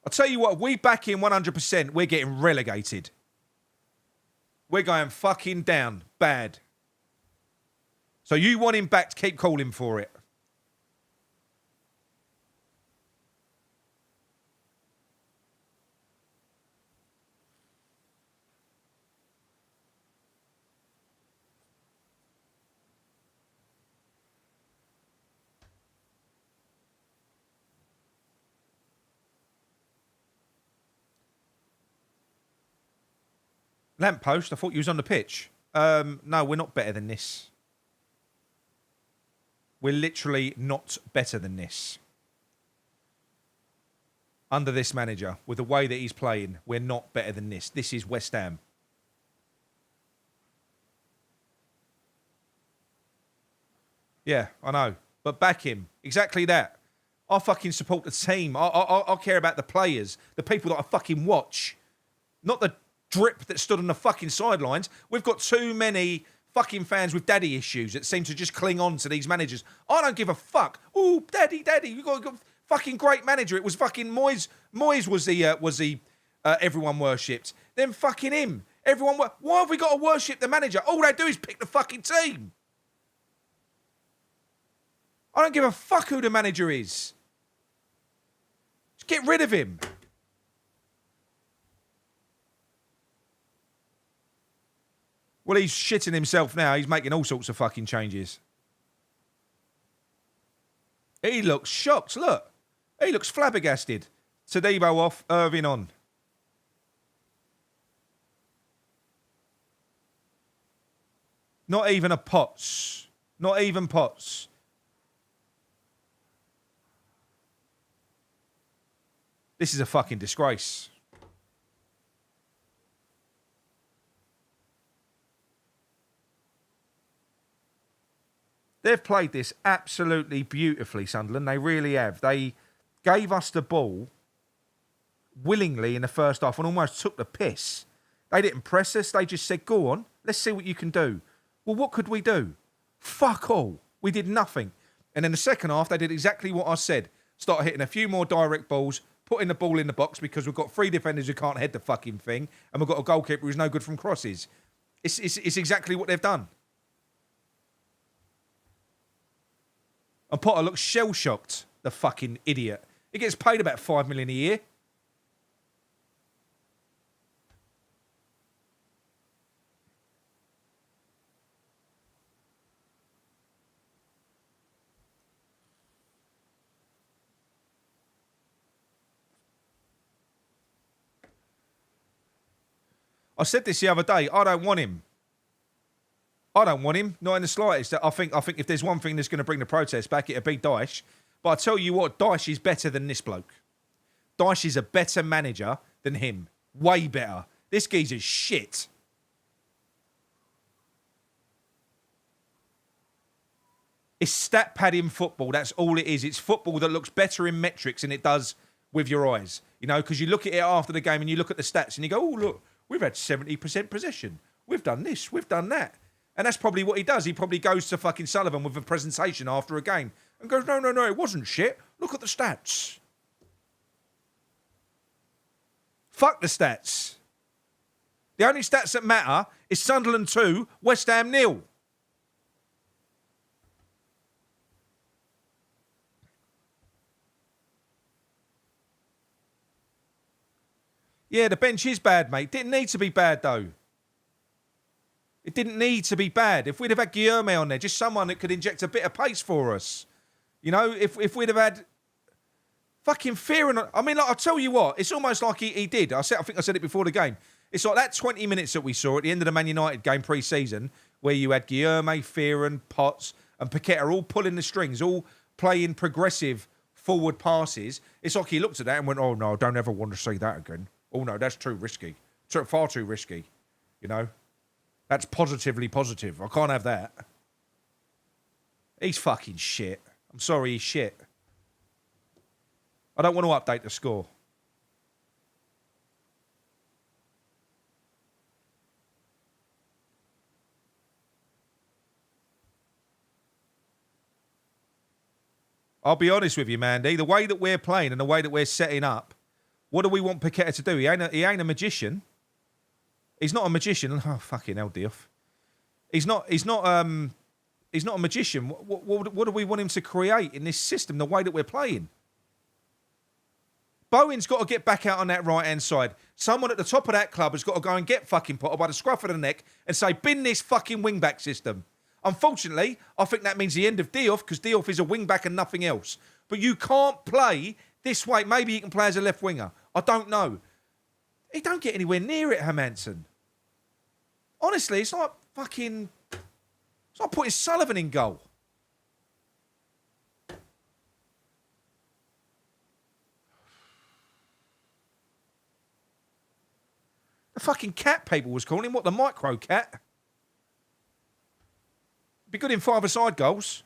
I'll tell you what, we back in 100%, we're getting relegated. We're going fucking down. Bad. So you want him back to keep calling for it. Lamppost, I thought you was on the pitch. No, we're not better than this. We're literally not better than this. Under this manager, with the way that he's playing, we're not better than this. This is West Ham. Yeah, I know. But back him. Exactly that. I fucking support the team. I care about the players. The people that I fucking watch. Not the drip that stood on the fucking sidelines. We've got too many fucking fans with daddy issues that seem to just cling on to these managers. I don't give a fuck. Ooh, daddy. You got a fucking great manager. It was fucking Moyes. Moyes was the everyone worshipped. Then fucking him. Why have we got to worship the manager? All they do is pick the fucking team. I don't give a fuck who the manager is. Just get rid of him. Well, he's shitting himself now. He's making all sorts of fucking changes. He looks shocked. Look. He looks flabbergasted. Tadebo off, Irving on. Not even a Potts. Not even Potts. This is a fucking disgrace. They've played this absolutely beautifully, Sunderland. They really have. They gave us the ball willingly in the first half and almost took the piss. They didn't press us. They just said, go on, let's see what you can do. Well, what could we do? Fuck all. We did nothing. And in the second half, they did exactly what I said. Started hitting a few more direct balls, putting the ball in the box because we've got 3 defenders who can't head the fucking thing, and we've got a goalkeeper who's no good from crosses. It's exactly what they've done. And Potter looks shell-shocked, the fucking idiot. He gets paid about $5 million a year. I said this the other day. I don't want him. I don't want him, not in the slightest. I think if there's one thing that's going to bring the protest back, it'll be Dyche. But I tell you what, Dyche is better than this bloke. Dyche is a better manager than him. Way better. This geezer's shit. It's stat padding football. That's all it is. It's football that looks better in metrics than it does with your eyes. You know, because you look at it after the game and you look at the stats and you go, oh, look, we've had 70% possession. We've done this. We've done that. And that's probably what he does. He probably goes to fucking Sullivan with a presentation after a game and goes, no, it wasn't shit. Look at the stats. Fuck the stats. The only stats that matter is Sunderland 2, West Ham 0. Yeah, the bench is bad, mate. Didn't need to be bad, though. It didn't need to be bad. If we'd have had Guilherme on there, just someone that could inject a bit of pace for us. You know, if we'd have had fucking fear. I mean, like, I'll tell you what, it's almost like he did. I think I said it before the game. It's like that 20 minutes that we saw at the end of the Man United game pre-season where you had Guilherme, Fearon, Potts and Paqueta all pulling the strings, all playing progressive forward passes. It's like he looked at that and went, oh, no, I don't ever want to see that again. Oh, no, that's too risky. Far too risky, you know. That's positively positive. I can't have that. He's fucking shit. I'm sorry, he's shit. I don't want to update the score. I'll be honest with you, Mandy. The way that we're playing and the way that we're setting up, what do we want Paqueta to do? He ain't a magician. He's not a magician. Oh, fucking hell, Diouf. He's not a magician. What do we want him to create in this system, the way that we're playing? Bowen's got to get back out on that right-hand side. Someone at the top of that club has got to go and get fucking Potter by the scruff of the neck and say, bin this fucking wing-back system. Unfortunately, I think that means the end of Diouf because Diouf is a wing-back and nothing else. But you can't play this way. Maybe he can play as a left winger. I don't know. He don't get anywhere near it, Hermansen. Honestly, it's like fucking... It's like putting Sullivan in goal. The fucking cat people was calling him. What, the micro cat? Be good in 5-a-side goals.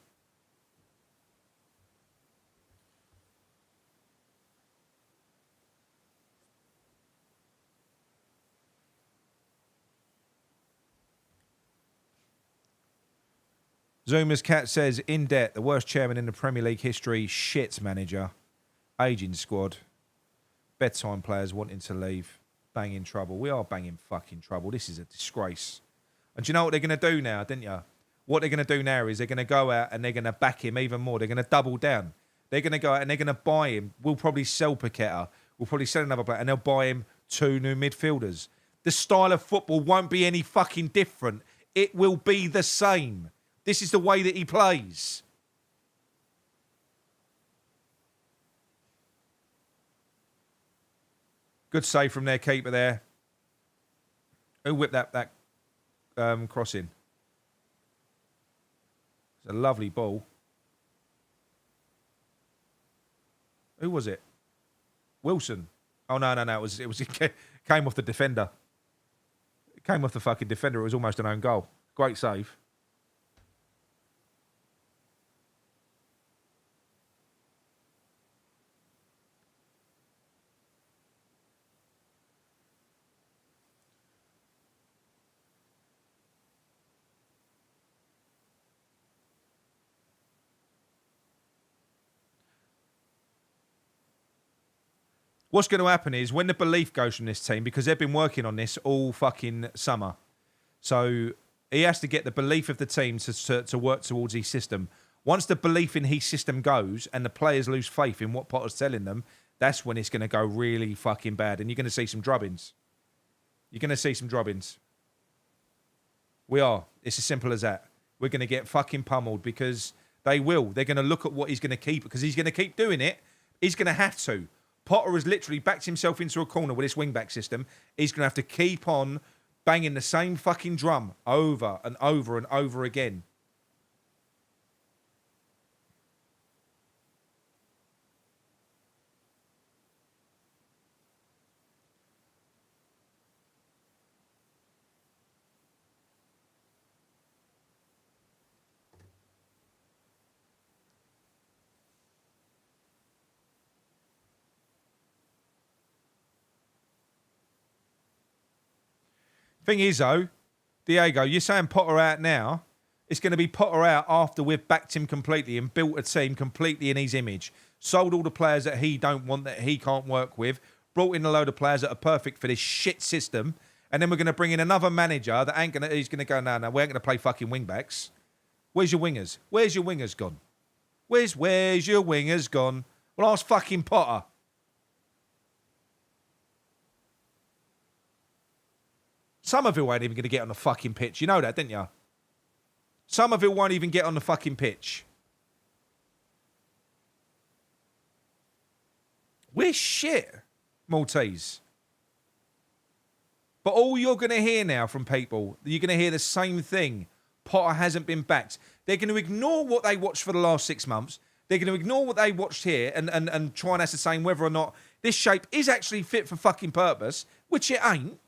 Zuma's cat says, in debt, the worst chairman in the Premier League history, shit manager, aging squad, bedtime players wanting to leave, banging trouble. We are banging fucking trouble. This is a disgrace. And do you know what they're going to do now, didn't you? What they're going to do now is they're going to go out and they're going to back him even more. They're going to double down. They're going to go out and they're going to buy him. We'll probably sell Paqueta. We'll probably sell another player and they'll buy him 2 new midfielders. The style of football won't be any fucking different. It will be the same. This is the way that he plays. Good save from their keeper there. Who whipped that cross in? It's a lovely ball. Who was it? Wilson. Oh, no. It came off the defender. It came off the fucking defender. It was almost an own goal. Great save. What's going to happen is when the belief goes from this team, because they've been working on this all fucking summer, so he has to get the belief of the team to work towards his system. Once the belief in his system goes and the players lose faith in what Potter's telling them, that's when it's going to go really fucking bad. And you're going to see some drubbings. You're going to see some drubbings. We are. It's as simple as that. We're going to get fucking pummeled because they will. They're going to look at what he's going to keep because he's going to keep doing it. He's going to have to. Potter has literally backed himself into a corner with this wing-back system. He's going to have to keep on banging the same fucking drum over and over and over again. Thing is, though, Diego, you're saying Potter out now. It's going to be Potter out after we've backed him completely and built a team completely in his image. Sold all the players that he don't want, that he can't work with. Brought in a load of players that are perfect for this shit system. And then we're going to bring in another manager that ain't going to... He's going to go, no, we ain't going to play fucking wing-backs. Where's your wingers? Where's your wingers gone? Where's your wingers gone? Well, ask fucking Potter. Somerville ain't even going to get on the fucking pitch. You know that, didn't you? Somerville won't even get on the fucking pitch. We're shit, Maltese. But all you're going to hear now from people, you're going to hear the same thing. Potter hasn't been backed. They're going to ignore what they watched for the last 6 months. They're going to ignore what they watched here and try and ascertain whether or not this shape is actually fit for fucking purpose, which it ain't.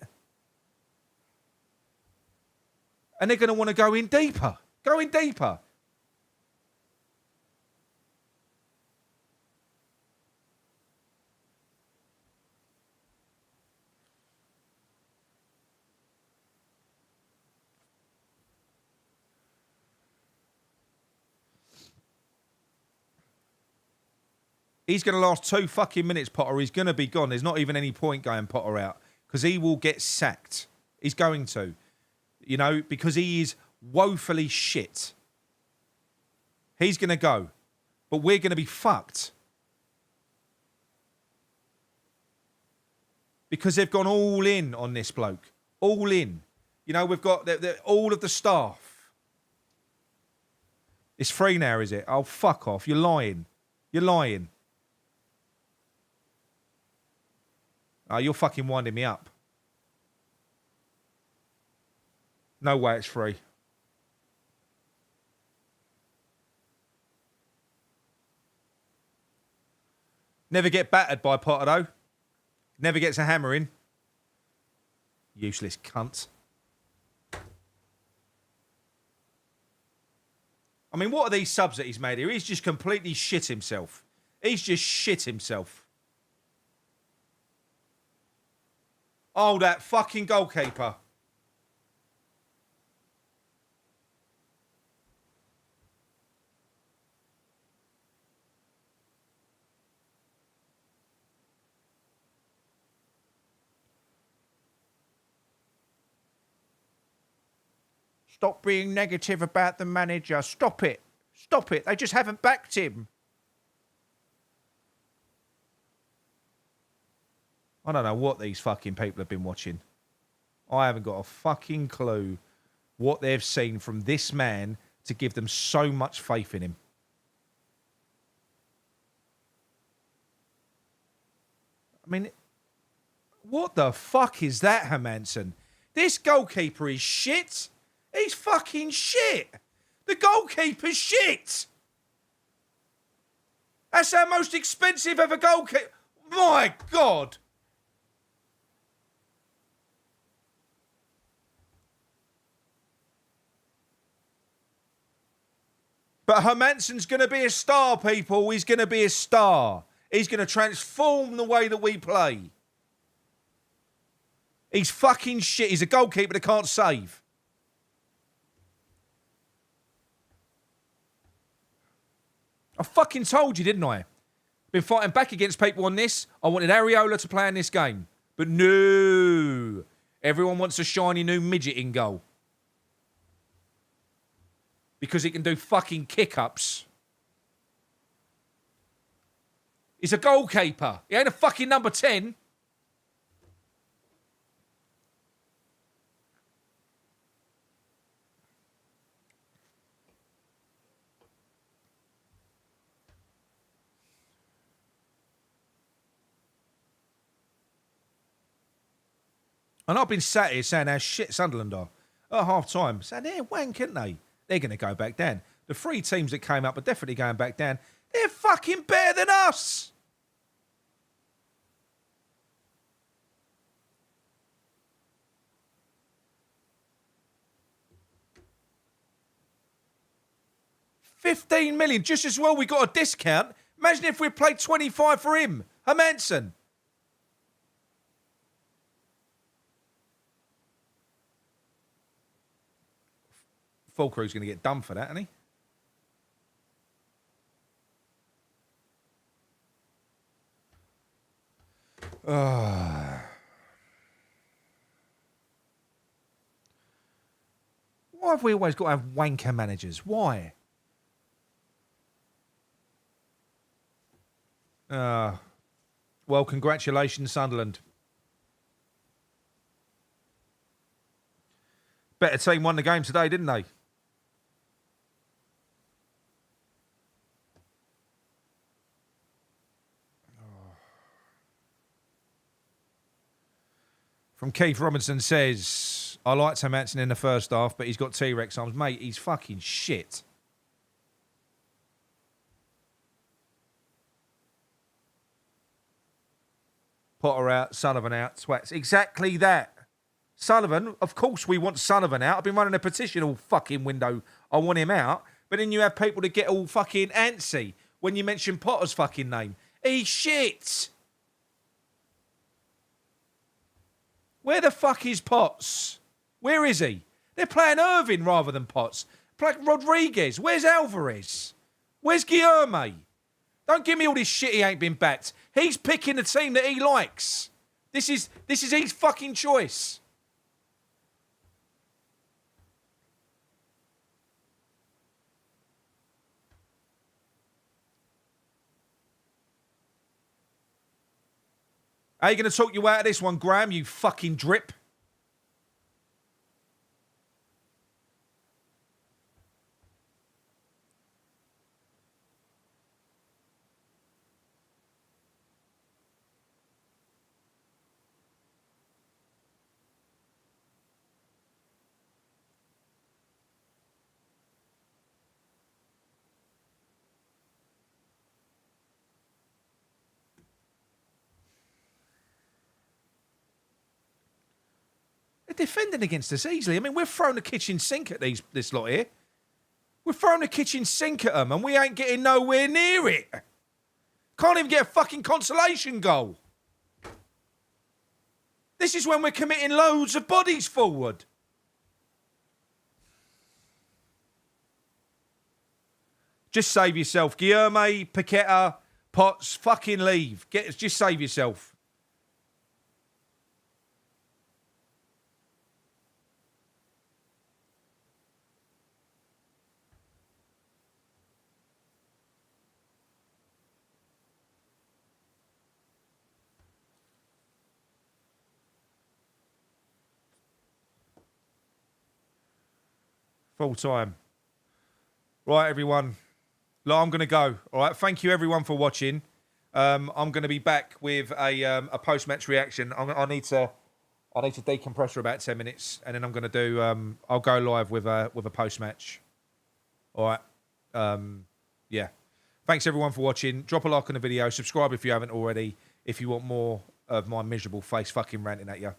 And they're going to want to go in deeper. Go in deeper. He's going to last 2 fucking minutes, Potter. He's going to be gone. There's not even any point going Potter out because he will get sacked. He's going to. You know, because he is woefully shit. He's going to go. But we're going to be fucked. Because they've gone all in on this bloke. All in. You know, we've got all of the staff. It's free now, is it? Oh, fuck off. You're lying. You're lying. Oh, you're fucking winding me up. No way it's free. Never get battered by Potter, though. Never gets a hammer in. Useless cunt. I mean, what are these subs that he's made here? He's just completely shit himself. He's just shit himself. Oh, that fucking goalkeeper. Stop being negative about the manager. Stop it. Stop it. They just haven't backed him. I don't know what these fucking people have been watching. I haven't got a fucking clue what they've seen from this man to give them so much faith in him. I mean, what the fuck is that, Hermansen? This goalkeeper is shit. He's fucking shit. The goalkeeper's shit. That's our most expensive ever goalkeeper. My God. But Hermansen's going to be a star, people. He's going to be a star. He's going to transform the way that we play. He's fucking shit. He's a goalkeeper that can't save. I fucking told you, didn't I? Been fighting back against people on this. I wanted Areola to play in this game. But no. Everyone wants a shiny new midget in goal. Because he can do fucking kick-ups. He's a goalkeeper. He ain't a fucking number 10. And I've been sat here saying how shit Sunderland are. At half-time, saying they're wank, aren't they? They're going to go back down. The 3 teams that came up are definitely going back down. They're fucking better than us. $15 million. Just as well we got a discount. Imagine if we played 25 for him. Hermansen. Fulcrew's going to get done for that, isn't he? Why have we always got to have wanker managers? Why? Well, congratulations, Sunderland. Better team won the game today, didn't they? From Keith Robinson says, I liked Hermansen in the first half, but he's got T-Rex arms. Mate, he's fucking shit. Potter out, Sullivan out, Swats. Exactly that. Sullivan, of course we want Sullivan out. I've been running a petition all fucking window. I want him out. But then you have people that get all fucking antsy when you mention Potter's fucking name. He's shit. Where the fuck is Potts? Where is he? They're playing Irving rather than Potts. Playing Rodriguez. Where's Alvarez? Where's Guilherme? Don't give me all this shit he ain't been backed. He's picking the team that he likes. This is his fucking choice. Are you going to talk you out of this one, Graham, you fucking drip? Defending against us easily. I mean, we're throwing the kitchen sink at this lot here. We're throwing the kitchen sink at them and we ain't getting nowhere near it. Can't even get a fucking consolation goal. This is when we're committing loads of bodies forward. Just save yourself. Guilherme, Paqueta, Potts, fucking leave. Just save yourself. Full time. Right, everyone. Look, I'm going to go. All right. Thank you, everyone, for watching. I'm going to be back with a post-match reaction. I need to decompress for about 10 minutes, and then I'm going to do. I'll go live with a post-match. All right. Yeah. Thanks everyone for watching. Drop a like on the video. Subscribe if you haven't already. If you want more of my miserable face fucking ranting at you.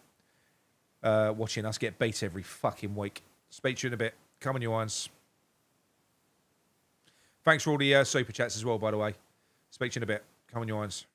Watching us get beat every fucking week. Speak to you in a bit. Come on, you irons. Thanks for all the super chats as well, by the way. Speak to you in a bit. Come on, you irons.